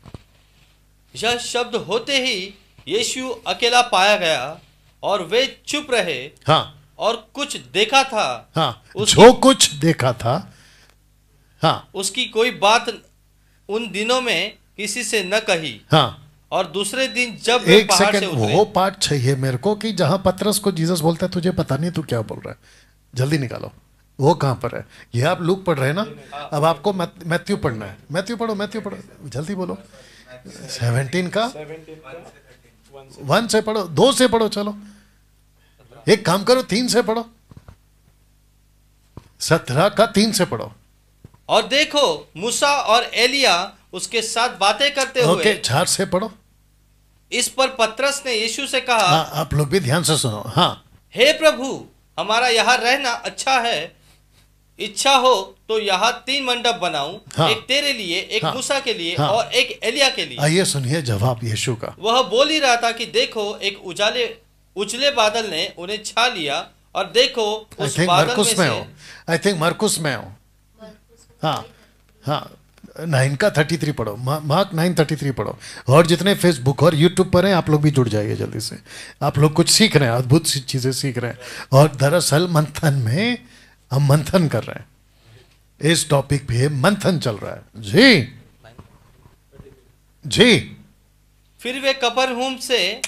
Speaker 8: यह शब्द होते ही यीशु अकेला पाया गया और वे चुप रहे।
Speaker 1: हाँ।
Speaker 8: और कुछ देखा था।
Speaker 1: हाँ, जो कुछ देखा था। हाँ,
Speaker 8: उसकी कोई बात उन दिनों में किसी से न कही।
Speaker 1: हाँ।
Speaker 8: और दूसरे दिन जब वे
Speaker 1: एक
Speaker 8: पहाड़ से
Speaker 1: सेकंड,
Speaker 8: उतरे।
Speaker 1: वो पार्ट चाहिए मेरे को कि जहां पतरस को जीसस बोलता है तुझे पता नहीं तू क्या बोल रहा है, जल्दी निकालो। वो कहां पर है? ये आप लूक पढ़ रहे हैं ना? अब आपको मैथ्यू पढ़ना है। मैथ्यू पढ़ो, जल्दी बोलो। 17 का 1 से पढ़ो, 2 से पढ़ो। चलो एक काम करो, 3 से पढ़ो। 17 का 3 से पढ़ो।
Speaker 8: और देखो मूसा और एलिया उसके साथ बातें करते हुए।
Speaker 1: ओके, 4 से पढ़ो।
Speaker 8: इस पर पतरस ने यीशु से कहा।
Speaker 1: हाँ, आप लोग भी ध्यान से सुनो। हाँ।
Speaker 8: हे प्रभु, हमारा यहाँ रहना अच्छा है। इच्छा हो तो यहाँ 3 मंडप बनाऊं।
Speaker 1: हाँ।
Speaker 8: एक तेरे लिए, एक
Speaker 1: हाँ।
Speaker 8: मूसा के लिए,
Speaker 1: हाँ।
Speaker 8: और एक एलिया के लिए।
Speaker 1: आइए सुनिए जवाब यीशु का।
Speaker 8: वह बोल ही रहा था कि देखो एक उजले बादल ने उन्हें छा लिया। और देखो उस बादल में से।
Speaker 1: आई थिंक मरकुस में हो। हाँ हाँ, 9 का 33 पढ़ो। मार्क 9:33 पढ़ो। और जितने फेसबुक और यूट्यूब पर हैं आप लोग भी जुड़ जाइए जल्दी से। आप लोग कुछ सीख रहे हैं, अद्भुत सी चीजें सीख रहे हैं। और दरअसल मंथन में हम मंथन कर रहे हैं। इस टॉपिक पे मंथन चल रहा है। जी।
Speaker 8: फिर वे कफरनहूम से।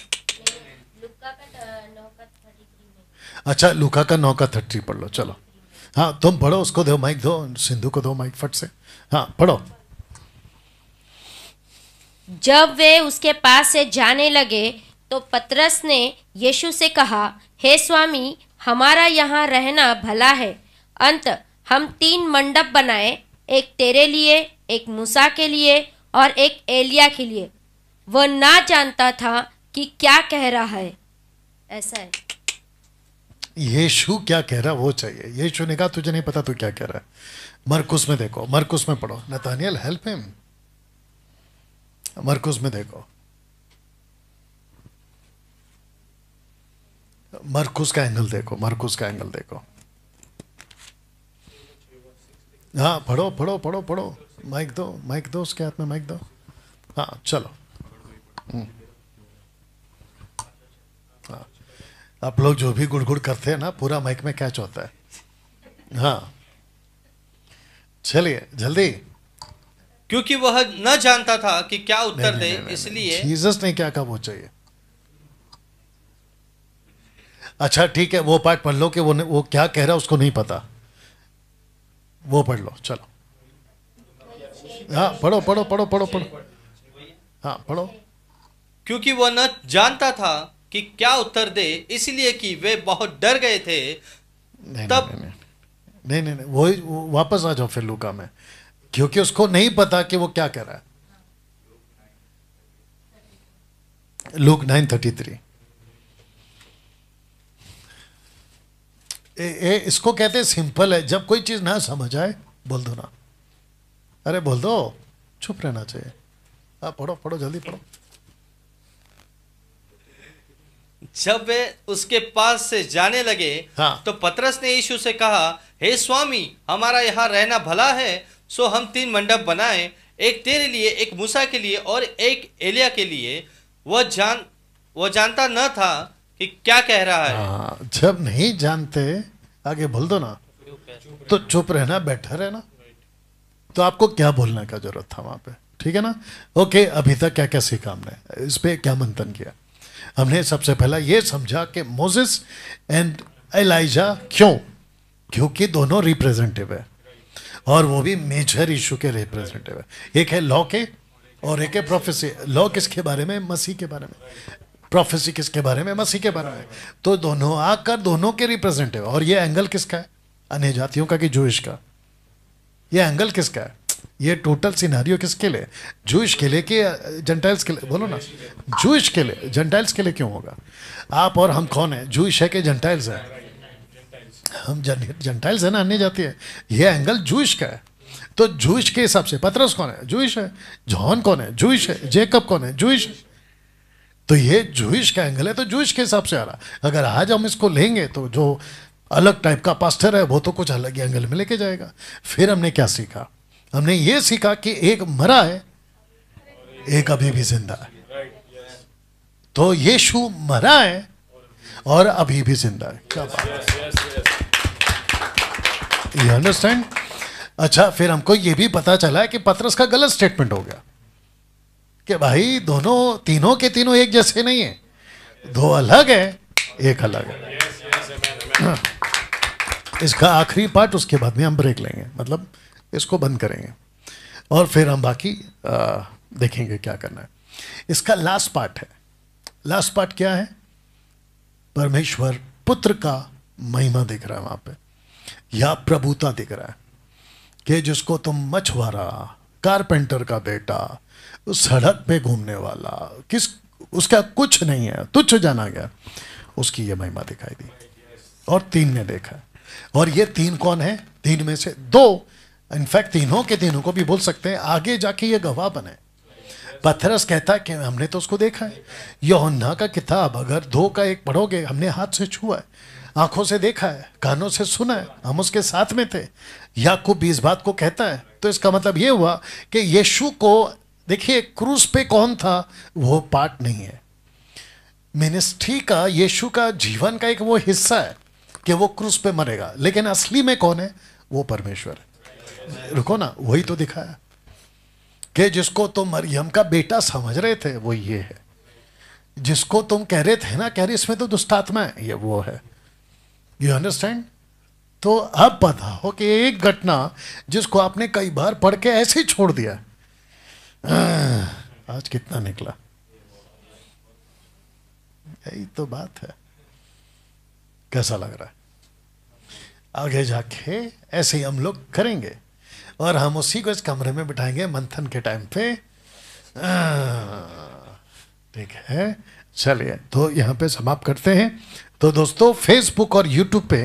Speaker 1: अच्छा, लूका का 9 का 30 पढ़ लो। चलो हाँ, तुम पढ़ो। उसको दो माइक, दो सिंधु को दो माइक फट से। हाँ पढ़ो।
Speaker 5: जब वे उसके पास से जाने लगे तो पतरस ने यीशु से कहा, हे स्वामी, हमारा यहाँ रहना भला है। अंत हम 3 मंडप बनाए, एक तेरे लिए, एक मूसा के लिए और एक एलिया के लिए। वह ना जानता था कि क्या कह रहा है। ऐसा है।
Speaker 1: यीशु क्या कह रहा है वो चाहिए। यीशु ने कहा तुझे नहीं पता तू क्या कह रहा है। मरकुस में देखो, मरकुस में पढ़ो। Nathaniel help him. मरकुस में देखो, मरकुस का एंगल देखो, मरकुस का एंगल देखो। हाँ पढ़ो पढ़ो पढ़ो पढ़ो। माइक दो उसके हाथ में, माइक दो। हाँ चलो। हाँ, आप लोग जो भी गुड़गुड़ करते हैं ना, पूरा माइक में कैच होता है। हाँ चलिए जल्दी।
Speaker 8: क्योंकि वह न जानता था कि क्या उत्तर दे, इसलिए
Speaker 1: जीसस ने क्या कहा वो चाहिए। अच्छा ठीक है, वो पार्ट पढ़ लो कि वो क्या कह रहा है उसको नहीं पता, वो पढ़ लो। चलो हाँ पढ़ो पढ़ो पढ़ो पढ़ो पढ़ो, हाँ पढ़ो।
Speaker 8: क्योंकि वह न जानता था कि क्या उत्तर दे, इसलिए कि वे बहुत डर गए थे। तब
Speaker 1: नहीं, वो वापस आ जाओ फिर लूका में, क्योंकि उसको नहीं पता कि वो क्या कर रहा है। लूक 9:33। इसको कहते हैं सिंपल है, जब कोई चीज ना समझ आए बोल दो ना, अरे बोल दो, चुप रहना चाहिए। हाँ पढ़ो पढ़ो जल्दी पढ़ो।
Speaker 8: जब वे उसके पास से जाने लगे,
Speaker 1: हाँ।
Speaker 8: तो पतरस ने यीशु से कहा, हे स्वामी, हमारा यहाँ रहना भला है, सो हम 3 मंडप बनाएं, एक तेरे लिए, एक मूसा के लिए और एक एलिया के लिए। वह जानता न था कि क्या कह रहा है।
Speaker 1: हाँ, जब नहीं जानते आगे बोल दो ना, तो चुप रहना, बैठा रहना। तो आपको क्या बोलने का जरूरत था वहां पे, ठीक है ना? ओके, अभी तक क्या क्या सीखा हमने, इस पे क्या मंथन किया हमने? सबसे पहला ये समझा कि मोसेस एंड एलाइजा क्योंकि दोनों रिप्रेजेंटेटिव है, और वो भी मेजर इशू के रिप्रेजेंटेटिव है। एक है लॉ के और एक है प्रोफेसी। लॉ किसके बारे में? मसीह के बारे में। प्रोफेसी किसके बारे में? मसीह के बारे में। तो दोनों आकर दोनों के रिप्रेजेंटेटिव। और ये एंगल किसका है? अन्य जातियों का कि जूइश का? ये एंगल किसका है? ये टोटल सिनारियो किसके लिए? जूइश के लिए कि जेंटाइल्स के लिए? बोलो ना, जूइश के लिए। जेंटाइल्स के लिए क्यों होगा? आप और हम कौन है? जूइश है कि जेंटाइल्स है? हम जेंटाइल्स है ना, अन्य जाति है। ये एंगल जूइश का है। तो जूइश के हिसाब से पतरस कौन है? जूइश है। जॉन कौन है? जूइश है। जेकब कौन है? जूइश है। तो ये जूइश का एंगल है, तो जूइश के हिसाब से आ रहा। अगर आज हम इसको लेंगे तो जो अलग टाइप का पास्टर है वो तो कुछ अलग ही एंगल में लेके जाएगा। फिर हमने क्या सीखा? हमने ये सीखा कि एक मरा है, एक अभी भी जिंदा है। तो यीशु मरा है और अभी भी जिंदा है। क्या बात है, यू अंडरस्टैंड? अच्छा, फिर हमको ये भी पता चला है कि पतरस का गलत स्टेटमेंट हो गया कि भाई दोनों, तीनों के तीनों एक जैसे नहीं है, दो अलग है, एक अलग है। इसका आखिरी पार्ट उसके बाद में हम ब्रेक लेंगे, मतलब इसको बंद करेंगे और फिर हम बाकी देखेंगे क्या करना है। इसका लास्ट पार्ट है। लास्ट पार्ट क्या है? परमेश्वर पुत्र का महिमा दिख रहा है वहां पे, या प्रभुता दिख रहा है कि जिसको तुम मछुआरा, कारपेंटर का बेटा, उस सड़क पे घूमने वाला, उसका कुछ नहीं है, तुच्छ जाना गया, उसकी ये महिमा दिखाई दी। और 3 ने देखा। और ये 3 कौन है? 3 में से 2, इनफैक्ट तीनों के तीनों को भी बोल सकते हैं, आगे जाके ये गवाह बने। पतरस कहता है कि हमने तो उसको देखा है। यूहन्ना का किताब अगर 2 का 1 पढ़ोगे, हमने हाथ से छुआ है, आंखों से देखा है, कानों से सुना है, हम उसके साथ में थे। याकूब भी इस बात को कहता है। तो इसका मतलब ये हुआ कि यीशु को, देखिए क्रूस पे कौन था वो पार्ट नहीं है। मिनिस्ट्री का, यीशु का जीवन का एक वो हिस्सा है कि वो क्रूस पे मरेगा, लेकिन असली में कौन है? वो परमेश्वर है। रुको ना, वही तो दिखाया कि जिसको तुम मरियम का बेटा समझ रहे थे वो ये है, जिसको तुम कह रहे थे ना, कह रहे इसमें तो दुष्ट आत्मा है, ये वो है। You understand? तो अब पता हो कि एक घटना जिसको आपने कई बार पढ़ के ऐसे ही छोड़ दिया, आज कितना निकला। यही तो बात है। कैसा लग रहा है? आगे जाके ऐसे ही हम लोग करेंगे और हम उसी को इस कमरे में बिठाएंगे मंथन के टाइम पे। ठीक है, चलिए तो यहाँ पे समाप्त करते हैं। तो दोस्तों, फेसबुक और यूट्यूब पे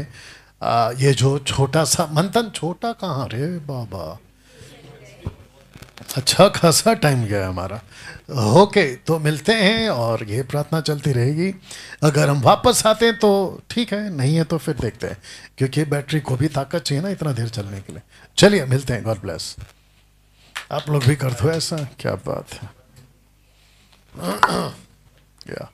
Speaker 1: ये जो छोटा सा मंथन, छोटा कहाँ रे बाबा, अच्छा खासा टाइम गया हमारा। ओके, तो मिलते हैं और ये प्रार्थना चलती रहेगी। अगर हम वापस आते हैं तो ठीक है, नहीं है तो फिर देखते हैं, क्योंकि बैटरी को भी ताकत चाहिए ना इतना देर चलने के लिए। चलिए मिलते हैं, गॉड ब्लेस। आप लोग भी कर दो ऐसा, क्या बात है। या